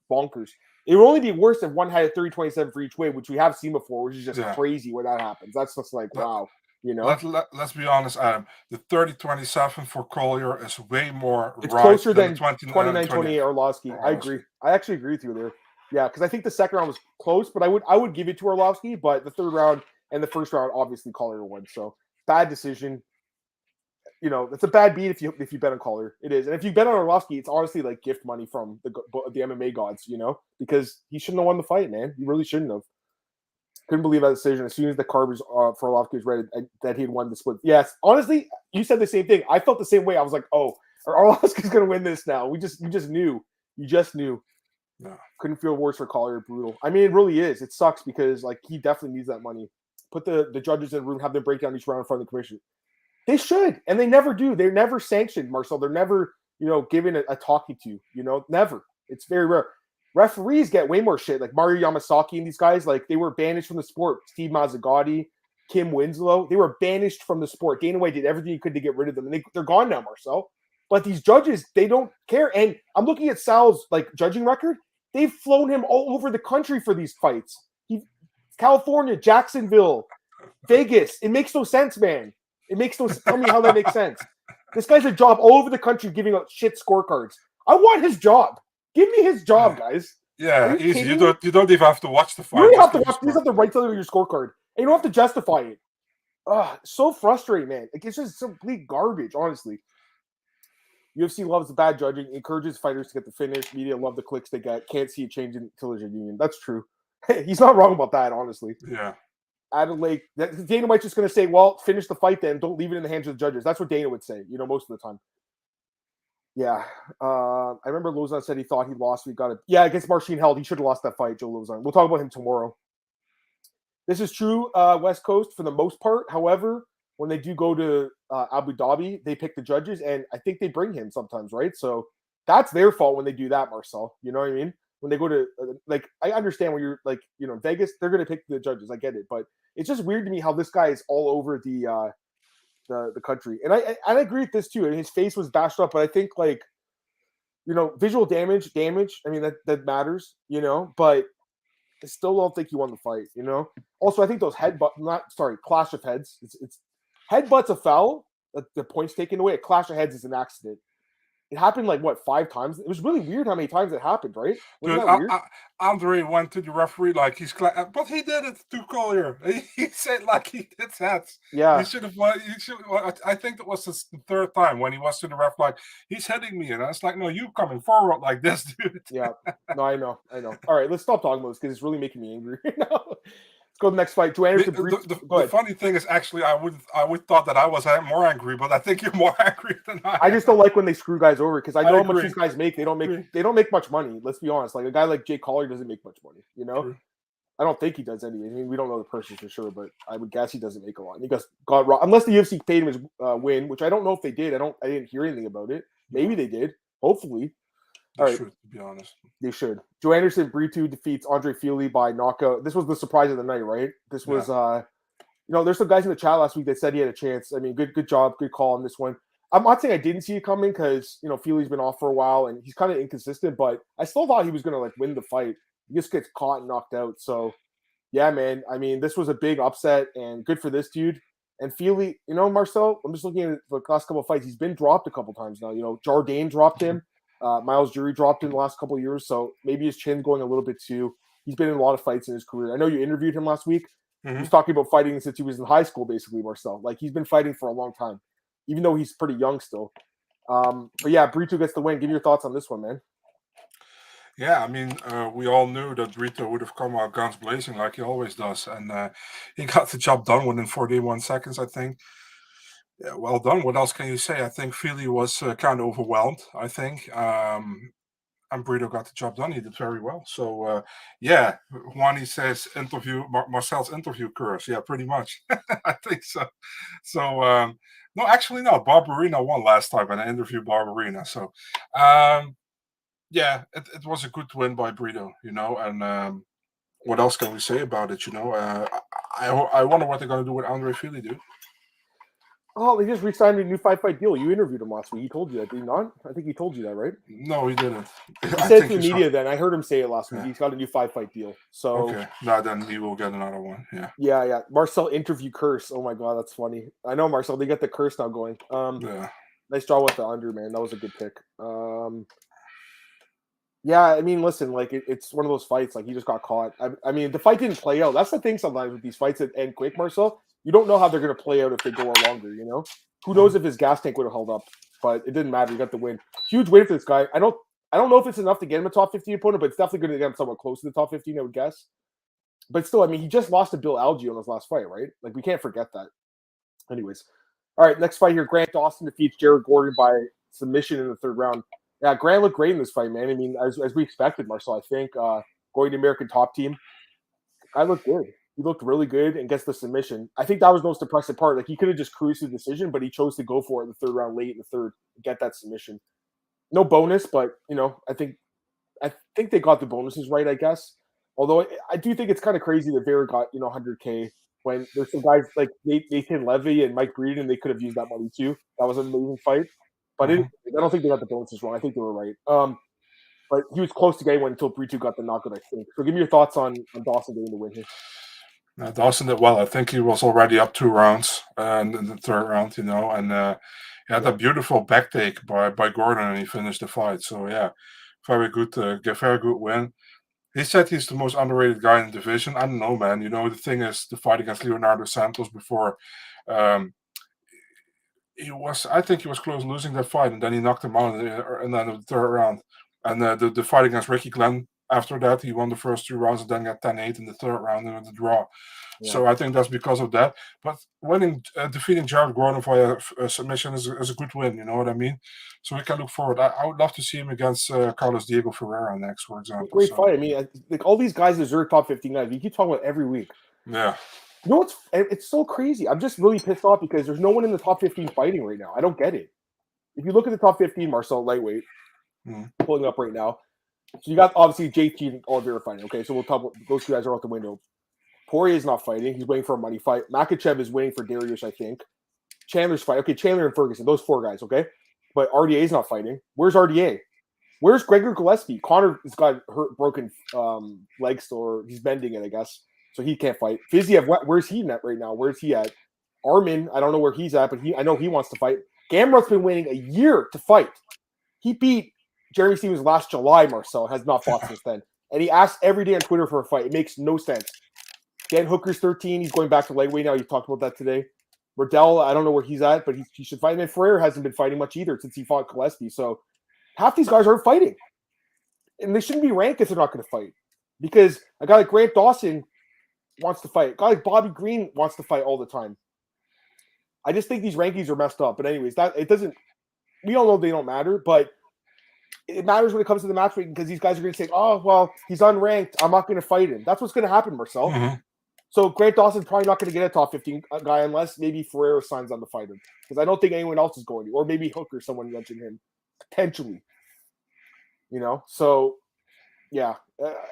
bonkers. It would only be worse if one had it 30-27 for each way, which we have seen before, which is just crazy when that happens. That's just like, wow. Let's be honest, Adam. The 30-27 for Collier is way more. It's closer than 29-28 Arlovski. I agree. I actually agree with you there. Yeah, because I think the second round was close, but I would give it to Arlovski. But the third round and the first round, obviously Collier won. So bad decision. It's a bad beat if you bet on Collier. It is, and if you bet on Arlovski, it's honestly like gift money from the MMA gods. Because he shouldn't have won the fight, man. He really shouldn't have. Couldn't believe that decision. As soon as the card was for Arlovski was ready, that he had won the split. Yes, honestly, you said the same thing. I felt the same way. I was like, oh, Arlovski's going to win this now. We just knew. You just knew. No. Couldn't feel worse for Collier. Brutal. I mean, it really is. It sucks because like he definitely needs that money. Put the judges in the room, have them break down each round in front of the commission. They should, and they never do. They're never sanctioned, Marcel. They're never, given a talking to. Never. It's very rare. Referees get way more shit. Like Mario Yamasaki and these guys, like they were banished from the sport. Steve Mazzagatti, Kim Winslow, they were banished from the sport. Dana White did everything he could to get rid of them, and they're gone now, Marcel. But these judges, they don't care. And I'm looking at Sal's like judging record. They've flown him all over the country for these fights. California, Jacksonville, Vegas. It makes no sense, man. It makes no sense. Tell me how that makes sense. This guy's a job all over the country giving out shit scorecards. I want his job. Give me his job, guys. Yeah, easy. You don't even have to watch the fight. You don't have to watch. You just have to write something on your scorecard. And you don't have to justify it. So frustrating, man. Like, it's just complete garbage, honestly. UFC loves the bad judging, encourages fighters to get the finish. Media love the clicks they get. Can't see a change until there's a union. That's true. He's not wrong about that, honestly. Yeah. Adelaide, Dana White's just going to say, well, finish the fight then. Don't leave it in the hands of the judges. That's what Dana would say, most of the time. Yeah. I remember Lozon said he thought he lost. We got it. Yeah, against Marcin Held. He should have lost that fight, Joe Lozon. We'll talk about him tomorrow. This is true, West Coast, for the most part. However, when they do go to Abu Dhabi, they pick the judges, and I think they bring him sometimes, right? So that's their fault when they do that, Marcel. You know what I mean? When they go to, I understand when you're, Vegas, they're going to pick the judges. I get it. But it's just weird to me how this guy is all over the country. And I agree with this, too. And his face was bashed up, but I think, visual damage, I mean, that matters, but I still don't think he won the fight, Also, I think those clash of heads. It's headbutt's a foul. The point's taken away. A clash of heads is an accident. It happened 5 times. It was really weird how many times it happened, right? Wasn't that weird? Andrei went to the referee he's glad, but he did it to Collier. He said he did that. Yeah, he should have. I think it was the 3rd time when he was to the ref he's hitting me, and I was like, no, you coming forward like this, dude. Yeah, no, I know. All right, let's stop talking about this because it's really making me angry right now. Let's go to the next fight. The funny thing is, actually, I would thought that I was more angry, but I think you're more angry than I am. I just don't like when they screw guys over because I know how much these guys make. They don't make much money. Let's be honest. Like a guy like Jay Collier doesn't make much money. True. I don't think he does anyway. I mean, we don't know the person for sure, but I would guess he doesn't make a lot. And he got robbed unless the UFC paid him his win, which I don't know if they did. I didn't hear anything about it. Maybe they did. Hopefully. All right. Should, to be honest. They should. Joe Anderson Brito defeats Andre Fili by knockout. This was the surprise of the night, right? This was, there's some guys in the chat last week that said he had a chance. I mean, good job, good call on this one. I'm not saying I didn't see it coming because, Fili's been off for a while and he's kind of inconsistent, but I still thought he was going to win the fight. He just gets caught and knocked out. So, yeah, man. I mean, this was a big upset and good for this dude. And Fili, Marcel, I'm just looking at the last couple of fights. He's been dropped a couple times now. Jourdain dropped him. Miles Jury dropped in the last couple of years, so maybe his chin's going a little bit too. He's been in a lot of fights in his career. I know you interviewed him last week. Mm-hmm. He was talking about fighting since he was in high school, basically, Marcel. He's been fighting for a long time, even though he's pretty young still. But yeah, Brito gets the win. Give me your thoughts on this one, man. Yeah, I mean, we all knew that Brito would have come out guns blazing like he always does, and he got the job done within 41 seconds, I think. Yeah, well done. What else can you say? I think Fili was kind of overwhelmed, I think. And Brito got the job done. He did very well. So, Juani says Marcel's interview curse. Yeah, pretty much. I think so. So, no, actually, no. Barberina won last time, and I interviewed Barberina. So, it was a good win by Brito, and what else can we say about it, I wonder what they're going to do with Andre Fili, dude. Oh, they just re-signed a new 5-fight deal. You interviewed him last week. He told you that, did he not? I think he told you that, right? No, he didn't. He said to the media then. I heard him say it last week. He's got a new 5-fight deal. So okay. No, then he will get another one. Yeah. Yeah. Marcel interview curse. Oh my god, that's funny. I know, Marcel. They got the curse now going. Nice draw with the under, man. That was a good pick. Yeah, I mean, listen, it's one of those fights. He just got caught. I mean, the fight didn't play out. That's the thing sometimes with these fights that end quick, Marcel. You don't know how they're going to play out if they go on longer, Who knows if his gas tank would have held up, but it didn't matter. He got the win. Huge win for this guy. I don't know if it's enough to get him a top 15 opponent, but it's definitely going to get him somewhat close to the top 15, I would guess. But still, I mean, he just lost to Bill Algee on his last fight, right? We can't forget that. Anyways. All right, next fight here. Grant Dawson defeats Jared Gordon by submission in the 3rd round. Yeah, Grant looked great in this fight, man. I mean, as we expected, Marcel, I think. Going to American Top Team. I looked good. He looked really good and gets the submission. I think that was the most impressive part. He could have just cruised the decision, but he chose to go for it in the 3rd round, late in the 3rd, and get that submission. No bonus, but I think they got the bonuses right, I guess. Although I do think it's kind of crazy that Vera got 100K when there's some guys like Nathan Levy and Mike Breeden, they could have used that money too. That was an amazing fight, but I don't think they got the bonuses wrong. I think they were right. But he was close to getting one until Brito got the knockout, I think. So give me your thoughts on Dawson getting the win here. Dawson did well. I think he was already up 2 rounds in the 3rd round, and he had a beautiful back take by Gordon, and he finished the fight. So yeah, very good win. He said he's the most underrated guy in the division. I don't know, man. You know, the thing is, the fight against Leonardo Santos before, I think he was close to losing that fight, and then he knocked him out in the third round. And the fight against Ricky Glenn, after that, he won the first 2 rounds and then got 10-8 in the third round in the draw. Yeah. So I think that's because of that. But defeating Jared Gordon via submission is a good win. You know what I mean? So we can look forward. I would love to see him against Carlos Diego Ferreira next, for example. Great fight. I mean, like all these guys deserve top 15 guys. You keep talking about every week. Yeah. You know it's so crazy. I'm just really pissed off because there's no one in the top 15 fighting right now. I don't get it. If you look at the top 15, Marcel lightweight, pulling up right now. So you got obviously JT and Oliveira fighting. Okay, so we'll talk about those 2 guys are out the window. Poirier is not fighting. He's waiting for a money fight. Makachev is waiting for Dariush, I think. Chandler's fighting. Okay, Chandler and Ferguson, those 4 guys, okay? But RDA is not fighting. Where's RDA? Where's Gregor Gillespie? Connor has got broken leg still, or he's bending it, I guess. So he can't fight. Fiziev, where's he at right now? Where's he at? Armin, I don't know where he's at, but I know he wants to fight. Gamrot's been waiting a year to fight. He beat Jeremy Stevens last July, Marcel, has not fought since then. And he asks every day on Twitter for a fight. It makes no sense. Dan Hooker's 13. He's going back to lightweight now. You talked about that today. Riddell, I don't know where he's at, but he should fight. And Ferreira hasn't been fighting much either since he fought Gillespie. So half these guys aren't fighting. And they shouldn't be ranked if they're not going to fight. Because a guy like Grant Dawson wants to fight. A guy like Bobby Green wants to fight all the time. I just think these rankings are messed up. But anyways, we all know they don't matter, but it matters when it comes to the matchmaking because these guys are going to say, oh, well, he's unranked. I'm not going to fight him. That's what's going to happen, Marcel. Mm-hmm. So Grant Dawson's probably not going to get a top 15 guy unless maybe Ferreira signs on to fight him. Because I don't think anyone else is going to. Or maybe Hooker, someone mentioned him. Potentially. You know? So, yeah.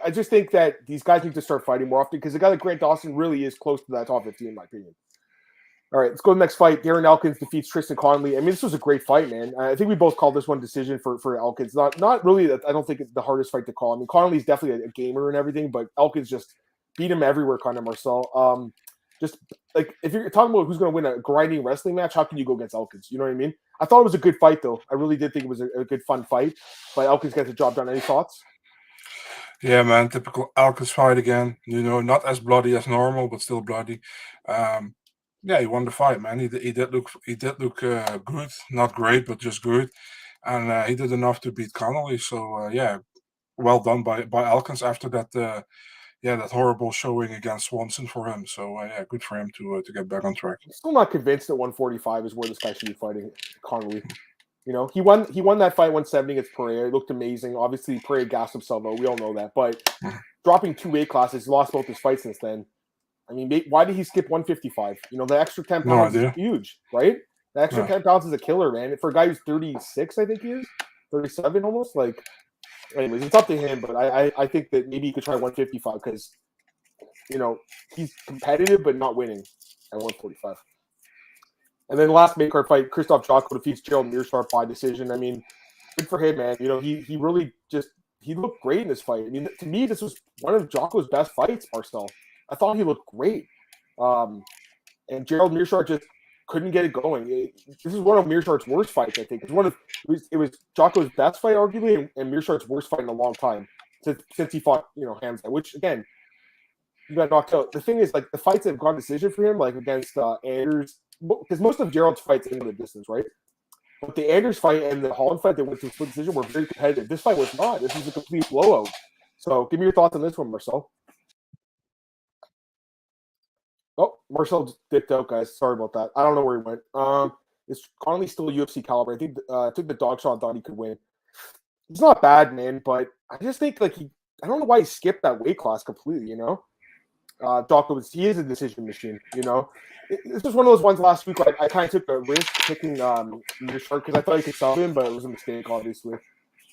I just think that these guys need to start fighting more often because a guy like Grant Dawson really is close to that top 15 in my opinion. All right, let's go to the next fight. Darren Elkins defeats Tristan Connolly. I mean, this was a great fight, man. I think we both called this one decision for Elkins. Not really. I don't think it's the hardest fight to call. I mean, Connolly's definitely a gamer and everything, but Elkins just beat him everywhere, kind of, Marcel. Just like if you're talking about who's going to win a grinding wrestling match, how can you go against Elkins? You know what I mean? I thought it was a good fight, though. I really did think it was a good, fun fight. But Elkins gets the job done. Any thoughts? Yeah, man. Typical Elkins fight again. You know, not as bloody as normal, but still bloody. Yeah, he won the fight, man. He did look good, not great, but just good, and he did enough to beat Connolly. So yeah, well done by Elkins after that. That horrible showing against Swanson for him. So yeah, good for him to get back on track. I'm still not convinced that 145 is where this guy should be fighting Connolly. You know, he won that fight 170 against Pereira. It looked amazing. Obviously, Pereira gassed himself out. We all know that. But dropping 2 weight classes, lost both his fights since then. I mean, why did he skip 155? You know, the extra 10 pounds is huge, right? The extra 10 pounds is a killer, man. For a guy who's 36, I think he is, 37 almost. Like, anyways, it's up to him. But I think that maybe he could try 155 because, you know, he's competitive but not winning at 145. And then last main card fight, Christoph Jocko defeats Gerald Meerschaert by decision. I mean, good for him, man. You know, he really he looked great in this fight. I mean, to me, this was one of Jocko's best fights, Marcel. I thought he looked great. And Gerald Meerschaert just couldn't get it going. This is one of Meerschaert's worst fights, I think. It was Jocko's best fight, arguably, and Meerschaert's worst fight in a long time since he fought, you know, Hamza, which, again, you got knocked out. The thing is, like, the fights that have gone decision for him, like against Anders, because most of Gerald's fights into the distance, right? But the Anders fight and the Holland fight that went to a split decision were very competitive. This fight was not. This was a complete blowout. So give me your thoughts on this one, Marcel. Oh, Marcel just dipped out, guys. Sorry about that. I don't know where he went. Is Connolly still UFC caliber? I think took the dog shot, thought he could win. He's not bad, man, but I just think like I don't know why he skipped that weight class completely, you know? Jocko he is a decision machine, you know. This was one of those ones last week where I kind of took a risk picking Meerschaert because I thought he could sell him, but it was a mistake, obviously.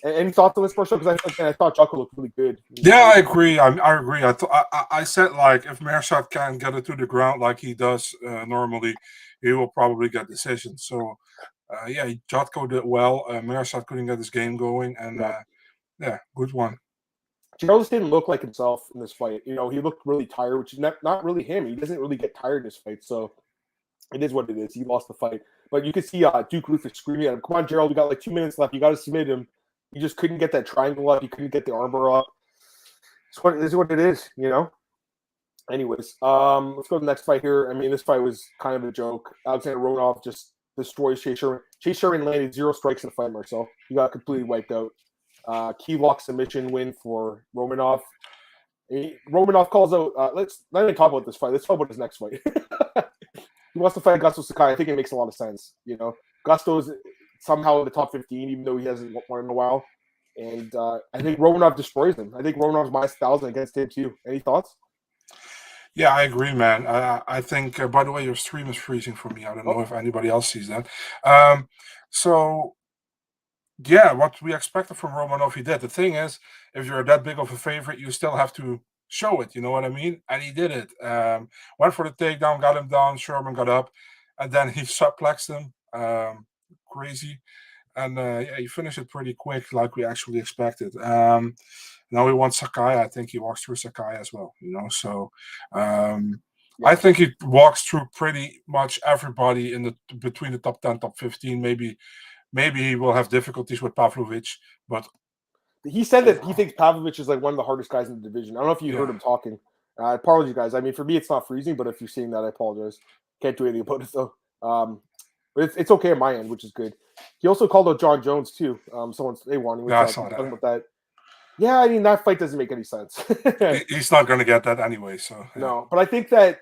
Any thoughts on this, Marcel? Because I thought Jocko looked really good. Yeah, I agree. I agree. I said, like, if Meerschaert can get it to the ground like he does normally, he will probably get decisions. So, yeah, Jocko did well. Meerschaert couldn't get his game going, and yeah, good one. Gerald just didn't look like himself in this fight. You know, he looked really tired, which is not really him. He doesn't really get tired in this fight, so it is what it is. He lost the fight. But you could see Duke Rufus screaming at him, come on, Gerald, we got like 2 minutes left. You got to submit him. He just couldn't get that triangle up. He couldn't get the armbar up. This is what it is, you know. Anyways, let's go to the next fight here. I mean, this fight was kind of a joke. Alexander Romanov just destroys Chase Sherman. Chase Sherman landed 0 strikes in the fight, Marcel. He got completely wiped out. Key lock submission win for Romanov. Romanov calls out. Let's not even talk about this fight. Let's talk about his next fight. He wants to fight Gusto Sakai. I think it makes a lot of sense. You know, Gusto's somehow in the top 15, even though he hasn't won in a while. And I think Romanov destroys him. I think Romanov's minus 1,000 against him too. Any thoughts? Yeah, I agree, man. I think, by the way, your stream is freezing for me. I don't know if anybody else sees that. So, yeah, what we expected from Romanov, he did. The thing is, if you're that big of a favorite, you still have to show it. You know what I mean? And he did it. Went for the takedown, got him down. Sherman got up, and then he suplexed him. Crazy. And yeah, he finished it pretty quick, like we actually expected. Now he wants Sakai. I think he walks through Sakai as well, you know. So I think he walks through pretty much everybody in the between the top 10, top 15. Maybe he will have difficulties with Pavlovich, but he said that he thinks Pavlovich is like one of the hardest guys in the division. I don't know if you heard him talking. Apologies, guys. I mean, for me, it's not freezing, but if you're seeing that, I apologize. Can't do anything about it though. But it's okay on my end, which is good. He also called out John Jones too. They wanted. I saw that. About that. Yeah, I mean, that fight doesn't make any sense. He's not going to get that anyway. So yeah. No, but I think that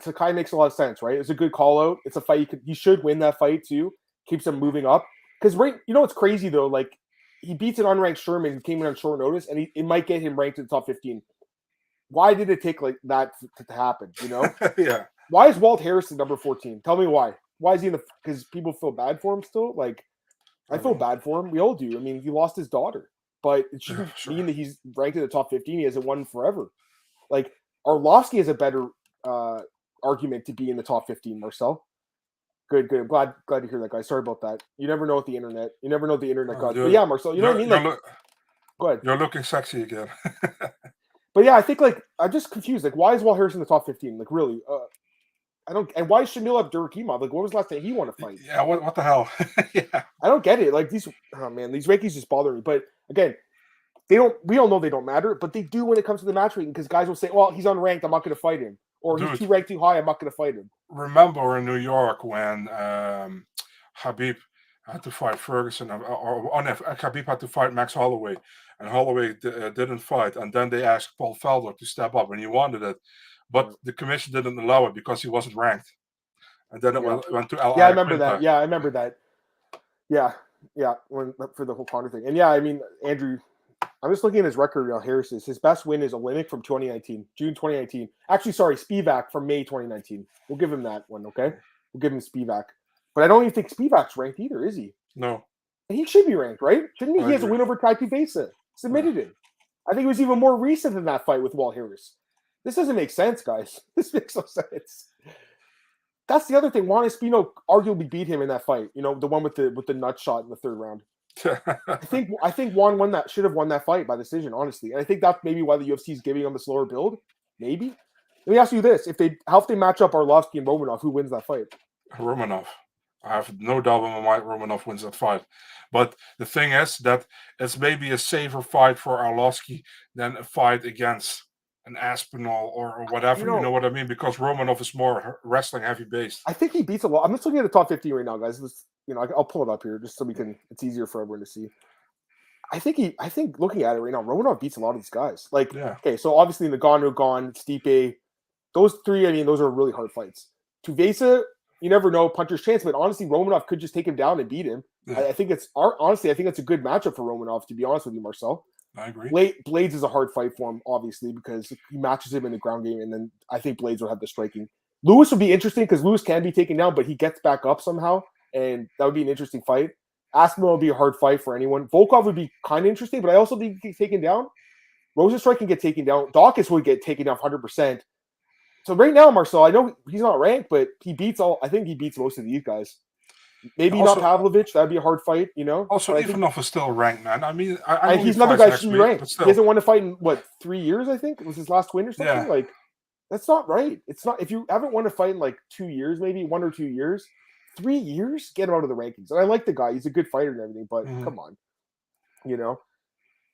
Sakai makes a lot of sense, right? It's a good call out. It's a fight he should win that fight too. Keeps him moving up. Because you know what's crazy though? Like he beats an unranked Sherman, came in on short notice, and it might get him ranked in the top 15. Why did it take like that to happen? You know? Yeah. Why is Walt Harrison number 14? Tell me why. Why is he in the? Because people feel bad for him still. Like I feel bad for him. We all do. I mean, he lost his daughter. But it shouldn't mean that he's ranked in the top 15. He hasn't won forever. Like, Arlovski has a better argument to be in the top 15, Marcel. Good. I'm glad to hear that, guys. Sorry about that. You never know with the internet. You never know what the internet got. But yeah, Marcel, you know what I mean? Like, go ahead. You're looking sexy again. But yeah, I think, like, I'm just confused. Like, why is Walt Harrison in the top 15? Like, really? I don't. And why is Shamil Abdurakhimov? Like, when was the last time he won a fight? Yeah, what the hell? Yeah. I don't get it. Like, these rankings just bother me. But again, we all know they don't matter, but they do when it comes to the match rating because guys will say, well, he's unranked, I'm not going to fight him. Or he's too ranked too high, I'm not going to fight him. Remember in New York when Khabib had to fight Ferguson, or Khabib had to fight Max Holloway, and Holloway didn't fight, and then they asked Paul Felder to step up, and he wanted it, but the commission didn't allow it because he wasn't ranked. And then it went to Al. Yeah, I remember that. Yeah, I remember that. Yeah, for the whole Conor thing. And yeah, I mean, Andrew, I'm just looking at his record on Harris's. His best win is Olynyk from 2019, June 2019. Actually, sorry, Spivak from May 2019. We'll give him that one, okay? We'll give him Spivak. But I don't even think Spivak's ranked either, is he? No. He should be ranked, right? Shouldn't he? He has a win over Tai Tuivasa. Submitted him. I think it was even more recent than that fight with Walt Harris. This doesn't make sense, guys. This makes no sense. That's the other thing. Juan Espino arguably beat him in that fight. You know, the one with the nut shot in the third round. I think Juan should have won that fight by decision, honestly. And I think that's maybe why the UFC is giving him the slower build. Maybe. Let me ask you this: how if they match up Arlovski and Romanov, who wins that fight? Romanov. I have no doubt in my mind Romanov wins that fight. But the thing is that it's maybe a safer fight for Arlovski than a fight against an Aspinall or whatever. You know what I mean? Because Romanov is more wrestling heavy based. I think he beats a lot. I'm just looking at the top 15 right now, guys. I'll pull it up here just so we can. It's easier for everyone to see. I think looking at it right now, Romanov beats a lot of these guys. Like, okay, so obviously in the Ngannou, Stipe, those three. I mean, those are really hard fights. Tuivasa, you never know, puncher's chance. But honestly, Romanov could just take him down and beat him. Yeah. I think it's a good matchup for Romanov. To be honest with you, Marcel. I agree. Blades is a hard fight for him, obviously, because he matches him in the ground game, and then I think Blades will have the striking. Lewis would be interesting because Lewis can be taken down, but he gets back up somehow, and that would be an interesting fight. Aspinall would be a hard fight for anyone. Volkov would be kind of interesting, but I also think he get taken down. Rosenstrike can get taken down. Dawkins would get taken down 100%. So right now, Marcel, I know he's not ranked, but I think he beats most of these guys. Maybe also, not Pavlovich. That'd be a hard fight, you know. Also, Ivanov is still ranked, man. I mean, he's another guy should be ranked. He hasn't won a fight in 3 years? I think it was his last win or something. Yeah. Like, that's not right. It's not. If you haven't won a fight in 2 years, maybe 1 or 2 years, 3 years, get him out of the rankings. And I like the guy; he's a good fighter and everything. But come on, you know.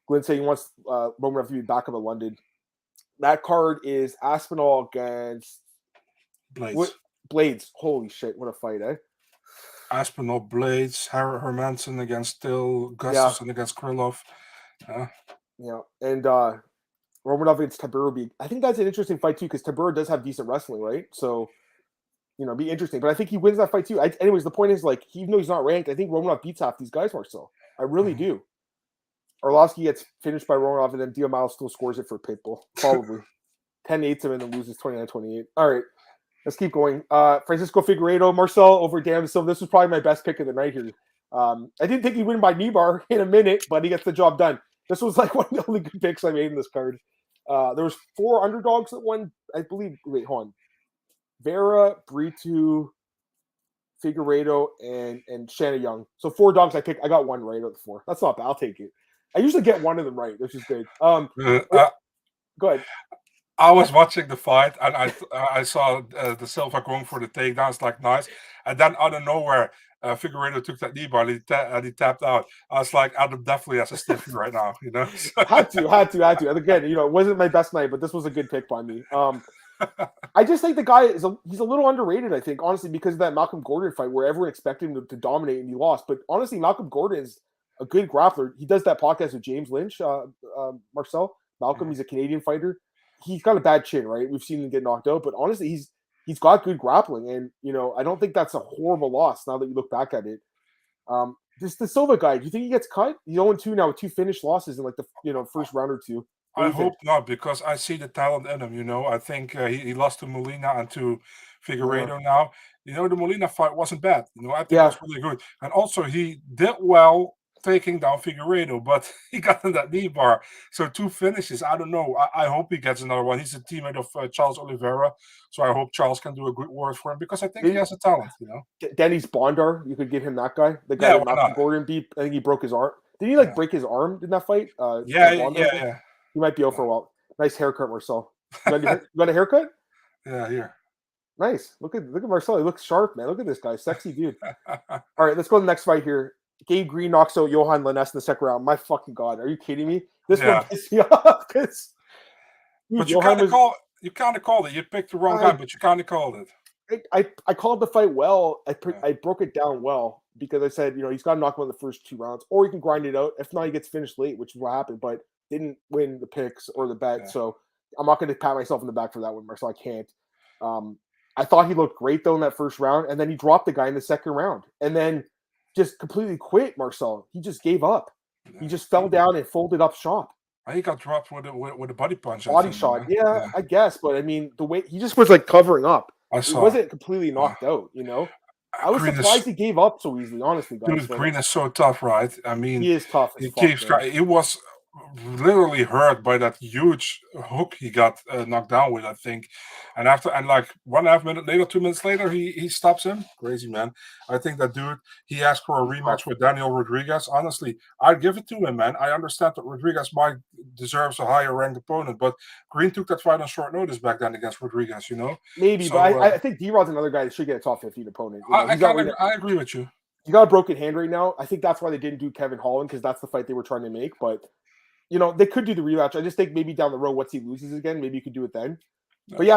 Glenn saying he wants Romanov to be back up in London. That card is Aspinall against Blades. Holy shit, what a fight, eh? Aspinall, Blades, Hermanson against Still, Gustafsson against Krylov. Yeah, and Romanov against Tabura. I think that's an interesting fight too, because Tabura does have decent wrestling, right? So, it'd be interesting. But I think he wins that fight too. Anyways, the point is, like, even though he's not ranked, I think Romanov beats half these guys, Marcel. I really do. Arlovski gets finished by Romanov, and then Diamala still scores it for Pitbull. Probably. 10-8 and then loses 29-28. All right. Let's keep going. Francisco Figueiredo, Marcel over Dan Silva. This was probably my best pick of the night here. I didn't think he'd win by knee bar in a minute, but he gets the job done. This was like one of the only good picks I made in this card. There was 4 underdogs that won, I believe. Wait, hold on. Vera, Brito, Figueiredo, and Shanna Young. So 4 dogs I picked. I got 1 right out of the 4. That's not bad. I'll take it. I usually get 1 of them right, which is good. Go ahead. I was watching the fight, and I saw the Silva going for the takedowns, like nice. And then out of nowhere, Figueiredo took that knee bar and he tapped out. I was like, Adam definitely has a stiffy right now, Had to. And again, it wasn't my best night, but this was a good pick by me. I just think the guy he's a little underrated, I think, honestly, because of that Malcolm Gordon fight where everyone expected him to dominate and he lost. But honestly, Malcolm Gordon is a good grappler. He does that podcast with James Lynch, Marcel. Malcolm, he's a Canadian fighter. He's got a bad chin, right? We've seen him get knocked out, but honestly, he's got good grappling, and I don't think that's a horrible loss now that you look back at it. Just the Silva guy, do you think he gets cut? He's 0-2 now with 2 finished losses in like the first round or two. I hope not, because I see the talent in him. I think he lost to Molina and to Figueiredo now. The Molina fight wasn't bad. I think it was really good, and also he did well taking down Figueiredo, but he got in that knee bar. So 2 finishes. I don't know. I hope he gets another one. He's a teammate of Charles Oliveira, so I hope Charles can do a good word for him because I think he has a talent. Dennis Bondar, you could give him that guy. The guy that Malcolm Gordon beat. I think he broke his arm. Did he break his arm in that fight? Yeah. He might be out for a while. Nice haircut, Marcel. You got a haircut? Yeah, here. Nice. Look at Marcel. He looks sharp, man. Look at this guy, sexy dude. All right, let's go to the next fight here. Gabe Green knocks out Johan Lainesse in the second round. My fucking God, are you kidding me? This one pissed me off because. But you kind of called it. You picked the wrong guy, but you kind of called it. I called the fight well. I broke it down well because I said, he's got to knock him out in the first 2 rounds, or he can grind it out. If not, he gets finished late, which is what happened, but didn't win the picks or the bet. Yeah. So I'm not going to pat myself in the back for that one, Marcel. I can't. I thought he looked great though in that first round, and then he dropped the guy in the second round, and then just completely quit, Marcel. He just gave up. He just fell down and folded up shop. He got dropped with a body punch. Body shot. Yeah, I guess. But I mean, the way he just was like covering up. He wasn't completely knocked out, I was surprised he gave up so easily, honestly, guys. Dude, Green is so tough, right? I mean, he is tough. He was literally hurt by that huge hook he got knocked down with, I think. And like 1.5 minutes later, 2 minutes later, he stops him. Crazy, man. I think that dude, he asked for a rematch with Daniel Rodriguez. Honestly, I'd give it to him, man. I understand that Rodriguez might deserves a higher ranked opponent, but Green took that fight on short notice back then against Rodriguez, Maybe, so, but I think D-Rod's another guy that should get a top 15 opponent. I agree with you. He got a broken hand right now. I think that's why they didn't do Kevin Holland, because that's the fight they were trying to make, but they could do the rematch. I just think maybe down the road, once he loses again, maybe you could do it then. But yeah,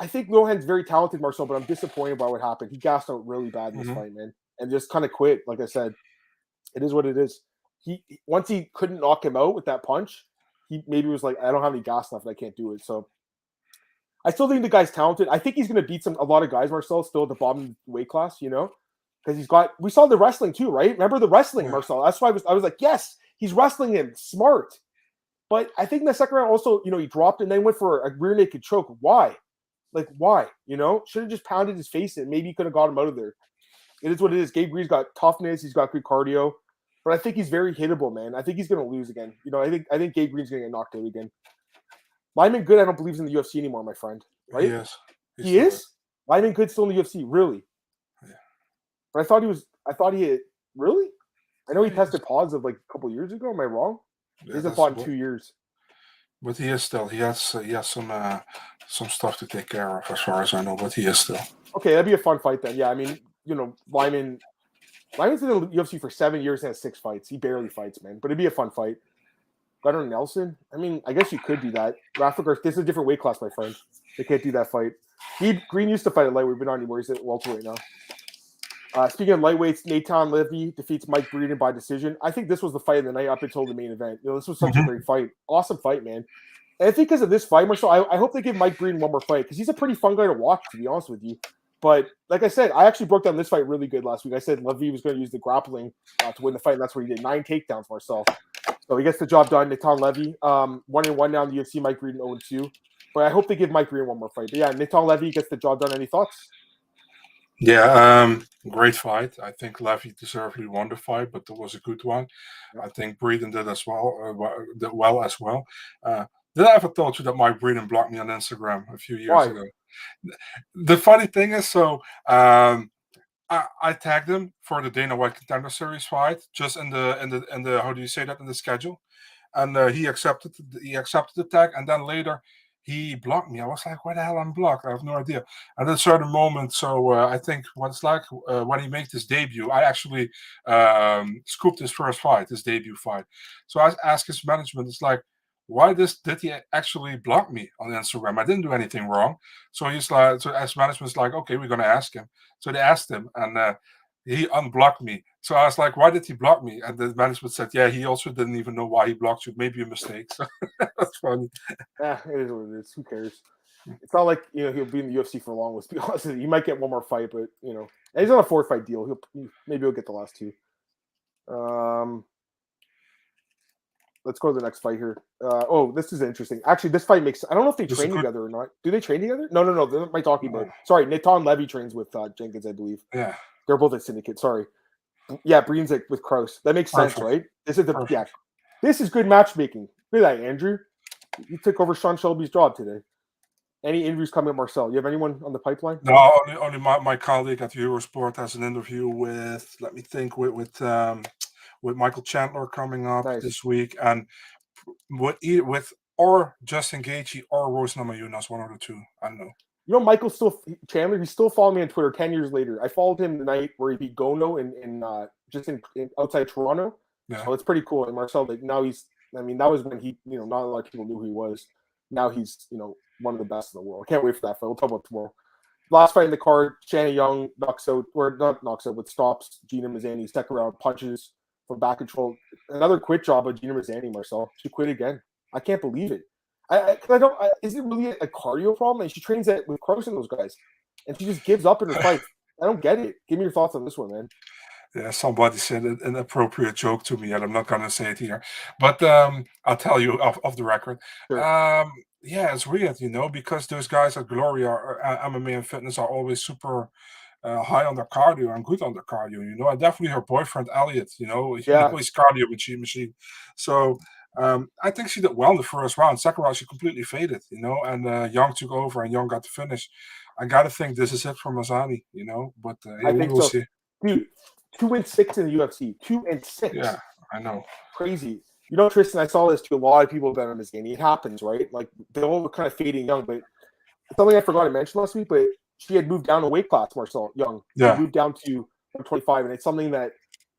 I think Lohan's very talented, Marcel, but I'm disappointed by what happened. He gassed out really bad in this fight, man, and just kind of quit. Like I said, it is what it is. Once he couldn't knock him out with that punch, he maybe was like, I don't have any gas left, and I can't do it. So I still think the guy's talented. I think he's going to beat a lot of guys, Marcel, still at the bottom weight class, because we saw the wrestling too, right? Remember the wrestling, Marcel? That's why I was like, yes. He's wrestling him smart. But I think in the second round also, he dropped and then went for a rear naked choke. Why? Like, why? Should have just pounded his face in. Maybe he could have got him out of there. It is what it is. Gabe Green's got toughness. He's got good cardio. But I think he's very hittable, man. I think he's going to lose again. I think Gabe Green's going to get knocked out again. Lyman Good, I don't believe, is in the UFC anymore, my friend. Right? Yes. He is? Lyman Good's still in the UFC. Really? Yeah. But I thought he had, really? I know he tested positive like a couple years ago. Am I wrong? He hasn't fought in 2 years. But he is still. He has some stuff to take care of, as far as I know. But he is still. Okay, that'd be a fun fight then. Yeah, I mean, Lyman's in the UFC for 7 years and has 6 fights. He barely fights, man. But it'd be a fun fight. Gunnar Nelson. I mean, I guess you could do that. Rafa Garcia. This is a different weight class, my friend. They can't do that fight. Green used to fight at lightweight, but not anymore. He's at welterweight now. Speaking of lightweights, Natan Levy defeats Mike Breeden by decision. I think this was the fight of the night up until the main event. This was such a great fight. Awesome fight, man. And I think because of this fight, Marcel, I hope they give Mike Breeden one more fight because he's a pretty fun guy to watch, to be honest with you. But like I said, I actually broke down this fight really good last week. I said Levy was going to use the grappling to win the fight, and that's what he did. 9 takedowns, Marcel. So he gets the job done. Natan Levy, 1-1 now in the UFC. Mike Breeden 0-2. But I hope they give Mike Breeden one more fight. But yeah, Natan Levy gets the job done. Any thoughts? Yeah, great fight. I think Levy deservedly won the fight, but it was a good one. I think Breeden did as well, did well as well. Did I ever told you that Mike Breeden blocked me on Instagram a few years ago? The funny thing is, I tagged him for the Dana White Contender Series fight, just in the how do you say that, in the schedule, and he accepted the tag, and then later he blocked me. I was like, why the hell I'm blocked? I have no idea. And at a certain moment, I think what it's like when he made his debut, I actually scooped his first fight, his debut fight. So I asked his management, it's like, why did he actually block me on Instagram? I didn't do anything wrong. So he's like, so as management's like, okay, we're gonna ask him. So they asked him, and he unblocked me. So I was like, why did he block me? And the management said, yeah, he also didn't even know why he blocked you. Maybe a mistake. So that's funny. Yeah, it is what it is. Who cares? It's not like he'll be in the UFC for long. Let's be honest with you. He might get one more fight, but and he's on a 4-fight deal. Maybe he'll get the last 2. Let's go to the next fight here. This is interesting. Actually, this fight makes. I don't know if they train together or not. Do they train together? No. They're not talking about. Sorry, Natan Levy trains with Jenkins, I believe. Yeah, they're both at Syndicate. Sorry. Yeah, Breen's with Kraus. That makes sense, right? This is This is good matchmaking. Look at that, Andrew. You took over Sean Shelby's job today. Any interviews coming up, Marcel? You have anyone on the pipeline? No, only my colleague at Eurosport has an interview with. Let me think. With Michael Chandler coming up this week, and with or Justin Gaethje or Rose Namajunas, one of the two. I don't know. Michael Chandler. He's still following me on Twitter 10 years later. I followed him the night where he beat Gono in outside Toronto. Yeah. So it's pretty cool. And Marcel, now he's. I mean, that was when he. Not a lot of people knew who he was. Now he's one of the best in the world. I can't wait for that fight. We'll talk about it tomorrow. Last fight in the card, Shannon Young but stops Gina Mazzani. Second round punches from back control. Another quit job of Gina Mazzani, Marcel. She quit again. I can't believe it. Is it really a cardio problem? And she trains with Kraus and those guys, and she just gives up in her fight. I don't get it. Give me your thoughts on this one, man. Yeah, somebody said an appropriate joke to me, and I'm not going to say it here. But I'll tell you off the record. Sure. Yeah, it's weird, because those guys at Gloria, MMA and Fitness, are always super high on their cardio and good on their cardio. And definitely her boyfriend Elliot. He's cardio machine. So I think she did well in the first round. Second round, she completely faded. And Young took over, and Young got the finish. I gotta think this is it for Mazzani. But I think we'll see. Dude, 2-6 in the UFC. 2-6. Yeah, I know. Crazy. Tristan, I saw this too. A lot of people bet on this game. It happens, right? Like, they're all kind of fading Young, but something I forgot to mention last week, but she had moved down a weight class, Marcel Young. Yeah. She moved down to 125, and it's something that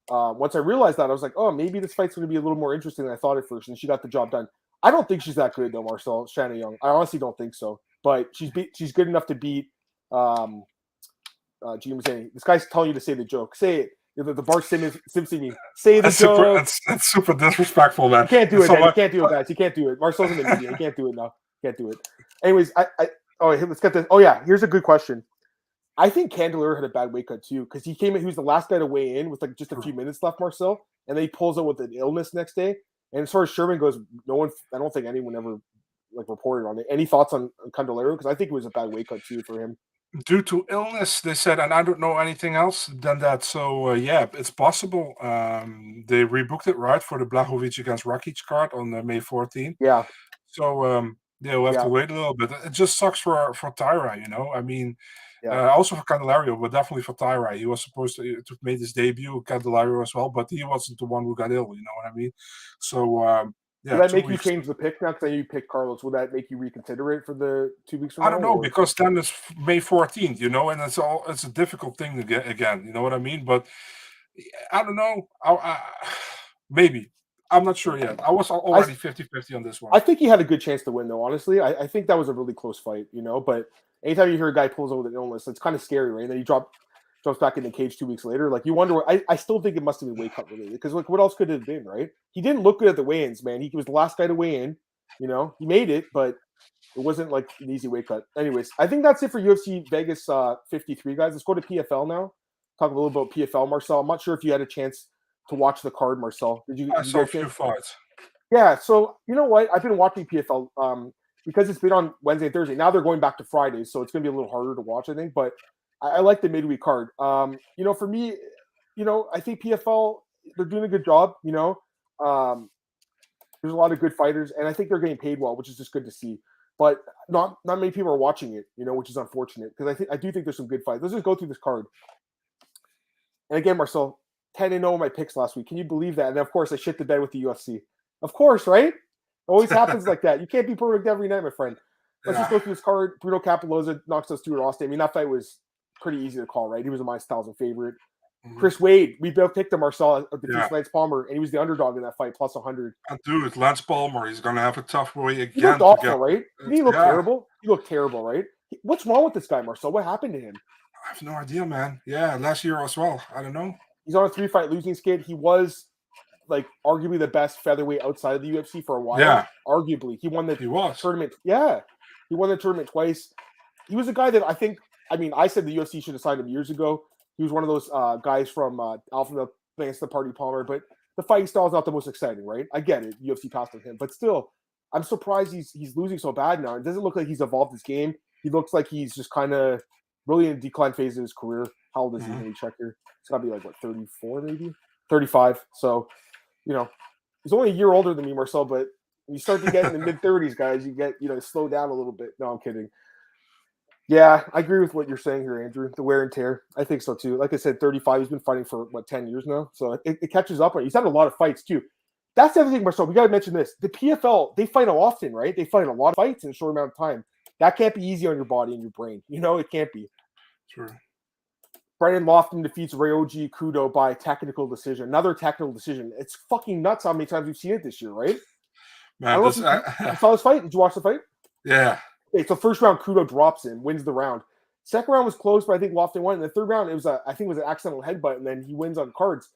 once I realized that, I was like, oh, maybe this fight's going to be a little more interesting than I thought at first, and she got the job done. I don't think she's that good, though, Marcel, Shannon Young. I honestly don't think so. But she's good enough to beat Gina Mazzani. This guy's telling you to say the joke. Say it. The Bart Simpson. Say the joke. That's super disrespectful, man. You can't do it, man. You can't do it, guys. You can't do it. Marcel's in the media. You can't do it now. Can't do it. Anyways, let's get this. Oh, yeah. Here's a good question. I think Candelario had a bad weight cut, too, because he was the last guy to weigh in with just a few minutes left, Marcel, and then he pulls out with an illness next day. And as far as Sherman goes, I don't think anyone ever reported on it. Any thoughts on Candelario? Because I think it was a bad weight cut, too, for him. Due to illness, they said, and I don't know anything else than that. So, it's possible. They rebooked it, right, for the Blachowicz against Rakic card on May 14th. Yeah. So, we'll have to wait a little bit. It just sucks for Tyra, I mean, also for Candelario, but definitely for Tyra. He was supposed to make his debut, Candelario as well, but he wasn't the one who got ill, you know what I mean? So, Will that make you change the pick now? Because you picked Carlos. Will that make you reconsider it for the 2 weeks from now? I don't know, because then it's May 14th, and it's a difficult thing to get again. You know what I mean? But I don't know. Maybe. I'm not sure yet. I was already 50-50 on this one. I think he had a good chance to win, though, honestly. I think that was a really close fight, but anytime you hear a guy pulls over with an illness, it's kind of scary, right? And then he drops back in the cage 2 weeks later. Like, you wonder, I still think it must have been weight cut related, because, like, what else could it have been, right? He didn't look good at the weigh-ins, man. He was the last guy to weigh in. He made it, but it wasn't, like, an easy weight cut. Anyways, I think that's it for UFC Vegas 53, guys. Let's go to PFL now. Talk a little about PFL, Marcel. I'm not sure if you had a chance to watch the card, Marcel. I saw a few fights. Yeah, so you know what? I've been watching PFL because it's been on Wednesday and Thursday. Now they're going back to Fridays, so it's going to be a little harder to watch, I think. But I like the midweek card. For me, I think PFL, they're doing a good job. There's a lot of good fighters, and I think they're getting paid well, which is just good to see. But not many people are watching it, which is unfortunate, because I do think there's some good fights. Let's just go through this card. And again, Marcel, 10-0 my picks last week. Can you believe that? And of course, I shit the bed with the UFC. Of course, right? It always happens like that. You can't be perfect every night, my friend. Let's just go through this card. Bruno Cappelozza knocks out Stuart Austin. I mean, that fight was pretty easy to call, right? He was a -1,000 favorite. Mm-hmm. Chris Wade, we both picked him, Marcel, defeats Lance Palmer, and he was the underdog in that fight, +100. And dude, Lance Palmer, he's going to have a tough way again. He looked awful, right? Didn't he look terrible? He looked terrible, right? What's wrong with this guy, Marcel? What happened to him? I have no idea, man. Yeah, last year as well. I don't know. He's on a 3-fight losing skid. He was, like, arguably the best featherweight outside of the UFC for a while. Yeah. Arguably. He won the tournament. Yeah. He won the tournament twice. He was a guy that I said the UFC should have signed him years ago. He was one of those guys from Alpha against the Party Palmer, but the fighting style is not the most exciting, right? I get it. UFC passed on him. But still, I'm surprised he's losing so bad now. It doesn't look like he's evolved his game. He looks like he's just kind of really in a decline phase in his career. How old is he? Let me check here. It's got to be like, 34 maybe? 35. So, he's only a year older than me, Marcel, but when you start to get in the mid-30s, guys, you get, slow down a little bit. No, I'm kidding. Yeah, I agree with what you're saying here, Andrew. The wear and tear. I think so, too. Like I said, 35. He's been fighting for, 10 years now? So it catches up on you. He's had a lot of fights, too. That's the other thing, Marcel. We got to mention this. The PFL, they fight often, right? They fight a lot of fights in a short amount of time. That can't be easy on your body and your brain. It can't be. Sure. Brendan Lofton defeats Ryoji Kudo by technical decision. Another technical decision. It's fucking nuts how many times we've seen it this year, right? Man, you saw this fight? Did you watch the fight? Yeah. Okay, so first round, Kudo drops him, wins the round. Second round was close, but I think Lofton won. And the third round, I think it was an accidental headbutt, and then he wins on cards.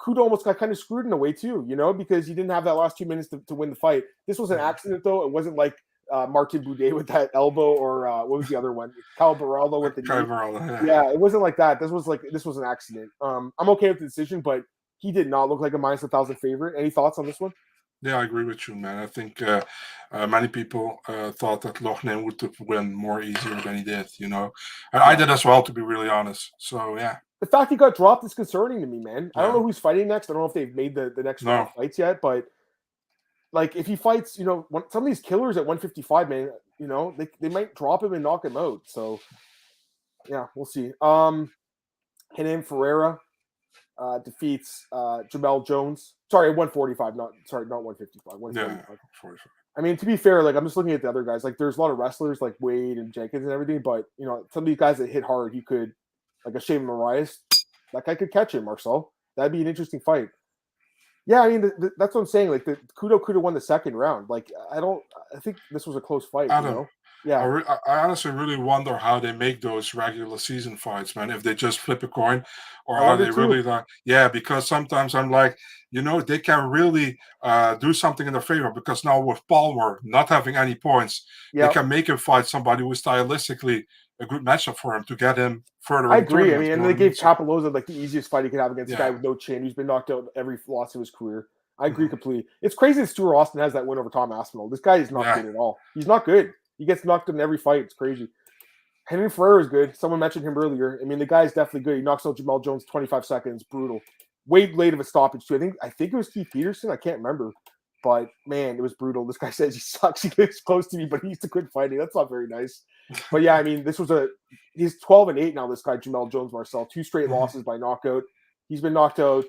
Kudo almost got kind of screwed in a way too, because he didn't have that last 2 minutes to win the fight. This was an accident, though. It wasn't like Martin Boudet with that elbow, or what was the other one? Cal Baraldo with the knee. Yeah, it wasn't like that. This was an accident. I'm okay with the decision, but he did not look like a -1,000 favorite. Any thoughts on this one? Yeah, I agree with you, man. I think many people thought that Lochner would win more easier than he did, And I did as well, to be really honest. So, yeah. The fact he got dropped is concerning to me, man. I don't know who's fighting next. I don't know if they've made the next round of fights yet, but like, if he fights, some of these killers at 155, man, they might drop him and knock him out. So, yeah, we'll see. Renan Ferreira defeats Jamel Jones. Sorry, 145, not 155. 145. Yeah, 45. I mean, to be fair, like, I'm just looking at the other guys. Like, there's a lot of wrestlers like Wade and Jenkins and everything, but some of these guys that hit hard, you could, like a Shane Marias, that guy could catch him, Marcel. That'd be an interesting fight. Yeah, I mean, that's what I'm saying. Like, the Kudo could have won the second round. Like, I think this was a close fight. Yeah. I honestly really wonder how they make those regular season fights, man. If they just flip a coin, or are they really like? Yeah, because sometimes I'm like, they can really do something in their favor, because now with Palmer not having any points, they can make him fight somebody who is stylistically a good matchup for him to get him further. I agree. I mean, and they gave Cappelozza like the easiest fight he could have against a guy with no chin who's been knocked out every loss of his career. I agree completely. It's crazy that Stuart Austin has that win over Tom Aspinall. This guy is not good at all. He's not good. He gets knocked out in every fight. It's crazy. Renan Ferreira is good. Someone mentioned him earlier. I mean, the guy's definitely good. He knocks out Jamel Jones 25 seconds. Brutal. Way late of a stoppage, too. I think it was Keith Peterson. I can't remember. But, man, it was brutal. This guy says he sucks. He gets close to me, but he used to quit fighting. That's not very nice. But, yeah, I mean, he's 12-8 now, this guy, Jamel Jones Marcel. 2 straight losses by knockout. He's been knocked out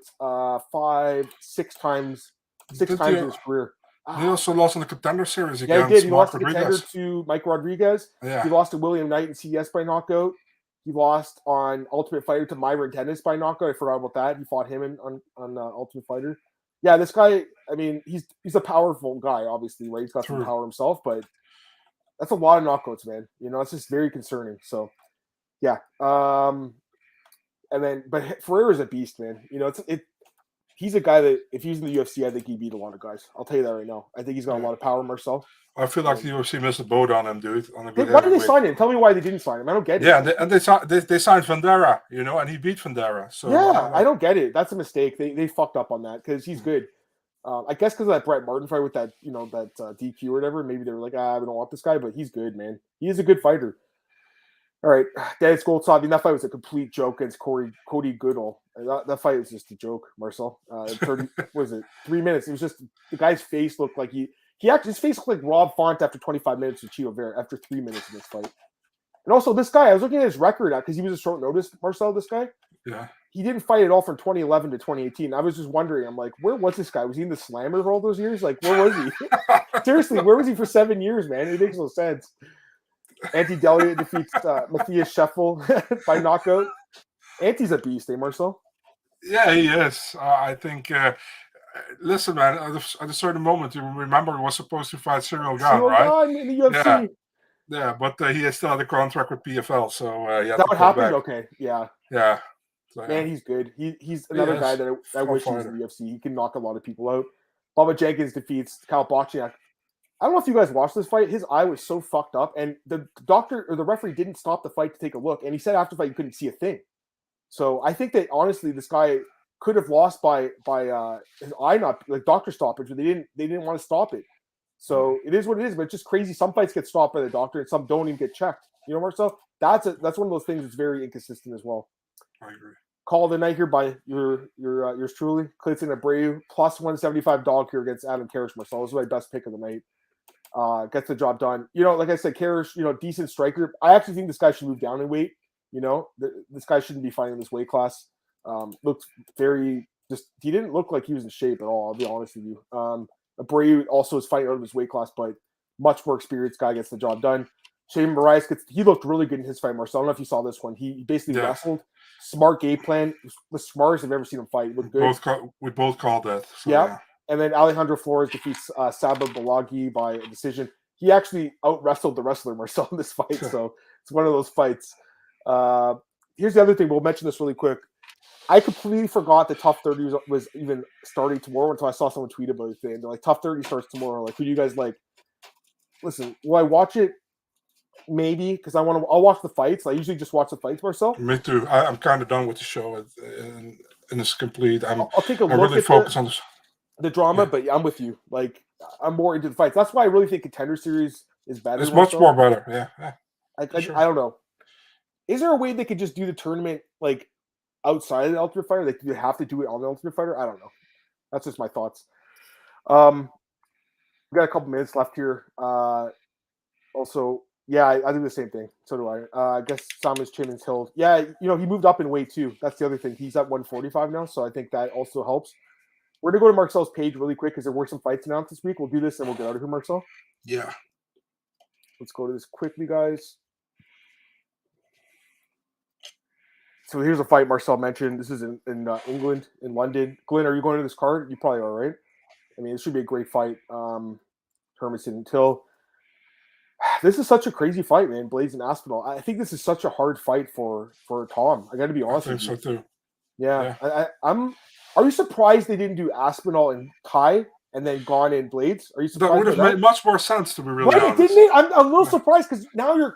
6 times in his career. He also lost in the Contender Series against he did. He lost the Rodriguez. Contender to Mike Rodriguez. Yeah. He lost to William Knight in CES by knockout. He lost on Ultimate Fighter to Myron Dennis by knockout. I forgot about that. He fought him on Ultimate Fighter. Yeah, this guy, I mean, he's a powerful guy, obviously, right? He's got some power himself, but that's a lot of knockouts, man. You know, it's just very concerning. So, yeah. And then, but Ferreira's a beast, man. You know, he's a guy that if he's in the UFC, I think he beat a lot of guys. I'll tell you that right now. I think he's got a lot of power, Marcel. I feel like the UFC missed the boat on him, dude. Why did they sign him? Tell me why they didn't sign him. I don't get it. Yeah, they signed Vandera, you know, and he beat Vandera. So yeah, I don't get it. That's a mistake. They fucked up on that because he's good. I guess because of that Brett Martin fight with that, you know, that DQ or whatever. Maybe they were like, we don't want this guy, but he's good, man. He is a good fighter. All right, Dennis Goldsov. I mean, that fight was a complete joke against Cody Goodall. That fight was just a joke, Marcel. 30 was it 3 minutes? It was just the guy's face looked like he actually his face looked like Rob Font after 25 minutes with Chito Vera after 3 minutes of this fight. And also, this guy, I was looking at his record because he was a short notice. Marcel, this guy, he didn't fight at all from 2011 to 2018. I was just wondering, I'm like, where was this guy? Was he in the Slammer for all those years? Like, where was he? Seriously, where was he for 7 years, man? It makes no sense. Ante Delija defeats Matthias Scheffel by knockout. Ante's a beast, Marcel? Yeah, he is. I think. Listen, man. At a certain moment, you remember he was supposed to fight Cyril Gane, right? In the UFC. Yeah, but he still had a contract with PFL, so that what happened? Back. Okay, yeah. So, man, he's good. He's another guy that I wish he was in the UFC. He can knock a lot of people out. Bubba Jenkins defeats Kyle Bochniak. I don't know if you guys watched this fight. His eye was so fucked up, and the doctor or the referee didn't stop the fight to take a look. And he said after the fight he couldn't see a thing. So I think that honestly, this guy could have lost by his eye not like doctor stoppage, but they didn't want to stop it. So it is what it is. But it's just crazy. Some fights get stopped by the doctor, and some don't even get checked. You know, Marcel? That's one of those things that's very inconsistent as well. I agree. Call of the night here by yours truly, Clayton Abreu, plus 175 dog here against Adam Karish. Marcel, this is my best pick of the night. Gets the job done. You know, like I said, Karish, you know, decent striker. I actually think this guy should move down in weight. You know, this guy shouldn't be fighting this weight class. Looked he didn't look like he was in shape at all. I'll be honest with you. Abreu also is fighting out of his weight class, but much more experienced guy gets the job done. Shane Moraes he looked really good in his fight, Marcel. I don't know if you saw this one. He basically wrestled. Smart game plan. The smartest I've ever seen him fight. Looked good. We both called that. So, yeah. And then Alejandro Flores defeats Saba Balagi by a decision. He actually out-wrestled the wrestler, Marcel, in this fight. So it's one of those fights. Here's the other thing. We'll mention this really quick. I completely forgot that Tough 30 was even starting tomorrow until I saw someone tweet about it today. And they're like, Tough 30 starts tomorrow. Like, who do you guys like? Listen, will I watch it? Maybe, because I'll watch the fights. I usually just watch the fights, Marcel. Me too. I'm kind of done with the show. And it's complete. I'll take a look really at focus on this. The drama, but I'm with you. Like, I'm more into the fights. That's why I really think Contender Series is better. It's much more better. Yeah. I don't know. Is there a way they could just do the tournament like outside of the Ultimate Fighter? Like, do you have to do it on the Ultimate Fighter? I don't know. That's just my thoughts. We got a couple minutes left here. Also, yeah, I do the same thing. So do I. I guess Samus Chimmins Hill. Yeah, you know, he moved up in weight too. That's the other thing. He's at 145 now, so I think that also helps. We're going to go to Marcel's page really quick because there were some fights announced this week. We'll do this and we'll get out of here, Marcel. Yeah. Let's go to this quickly, guys. So here's a fight Marcel mentioned. This is in England, in London. Glenn, are you going to this card? You probably are, right? I mean, it should be a great fight. Hermanson and Till. This is such a crazy fight, man. Blades and Aspinall. I think this is such a hard fight for Tom. I got to be honest with you. I think so too. Yeah. I'm. Are you surprised they didn't do Aspinall and Kai and then Gane and Blades? Are you surprised? That would have made much more sense, to be really honest. Didn't it? I'm a little surprised because now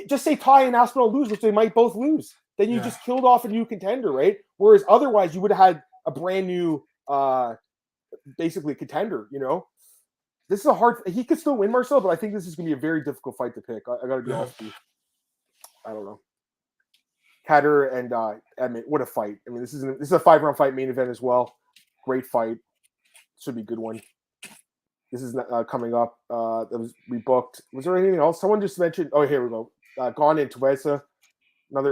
just say Ty and Aspinall lose, which they might both lose. Then you just killed off a new contender, right? Whereas otherwise you would have had a brand new, basically contender. You know, this is a hard. He could still win, Marcel, but I think this is going to be a very difficult fight to pick. I got to be honest with you. I don't know. Kader and Emmett, what a fight! I mean, this is a 5-round fight main event as well. Great fight, should be a good one. This is coming up. That was rebooked. Was there anything else? Someone just mentioned. Oh, here we go. Gane and Tuivasa.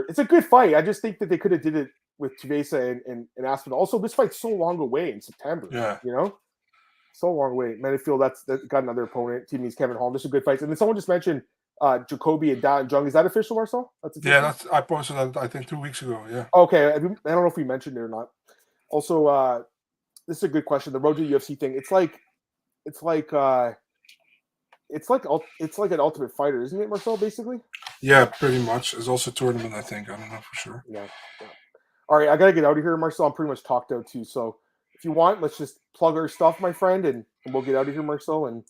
It's a good fight. I just think that they could have did it with Tuivasa and Aspinall. Also, this fight's so long away in September. Yeah, you know, so long away. Man, I feel that's got another opponent. Team needs Kevin Holm. This is a good fight. And then someone just mentioned. Jacoby and Da and Jung. Is that official, Marcel? That's official? I posted that I think 2 weeks ago. Yeah. Okay, I don't know if we mentioned it or not. Also, this is a good question. The road to the UFC thing. It's like an Ultimate Fighter, isn't it, Marcel? Basically. Yeah, pretty much. It's also a tournament, I think. I don't know for sure. Yeah. All right, I gotta get out of here, Marcel. I'm pretty much talked out too. So if you want, let's just plug our stuff, my friend, and we'll get out of here, Marcel. And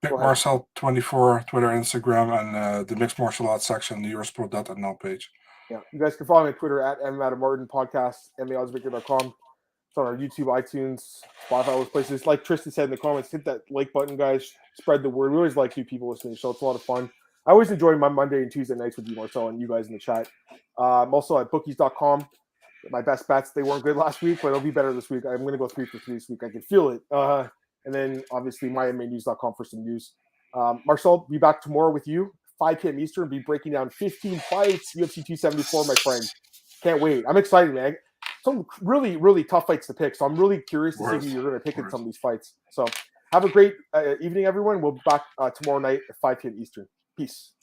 Big Marcel 24, Twitter, Instagram, and the Mixed Martial Arts section, the Eurosport.nl page. Yeah, you guys can follow me on Twitter at MMAOB Podcast, MMAOBVictor.com. It's on our YouTube, iTunes, Spotify, all those places. Like Tristan said in the comments, hit that like button, guys. Spread the word. We always like new people listening, so it's a lot of fun. I always enjoy my Monday and Tuesday nights with you, Marcel, and you guys in the chat. I'm also at bookies.com. My best bets, they weren't good last week, but it'll be better this week. I'm going to go 3 for 3 this week. I can feel it. And then, obviously, myMMAnews.com for some news. Marcel, be back tomorrow with you, 5 p.m. Eastern. Be breaking down 15 fights, UFC 274, my friend. Can't wait. I'm excited, man. Some really, really tough fights to pick. So I'm really curious to see who you're going to pick in some of these fights. So have a great evening, everyone. We'll be back tomorrow night at 5 p.m. Eastern. Peace.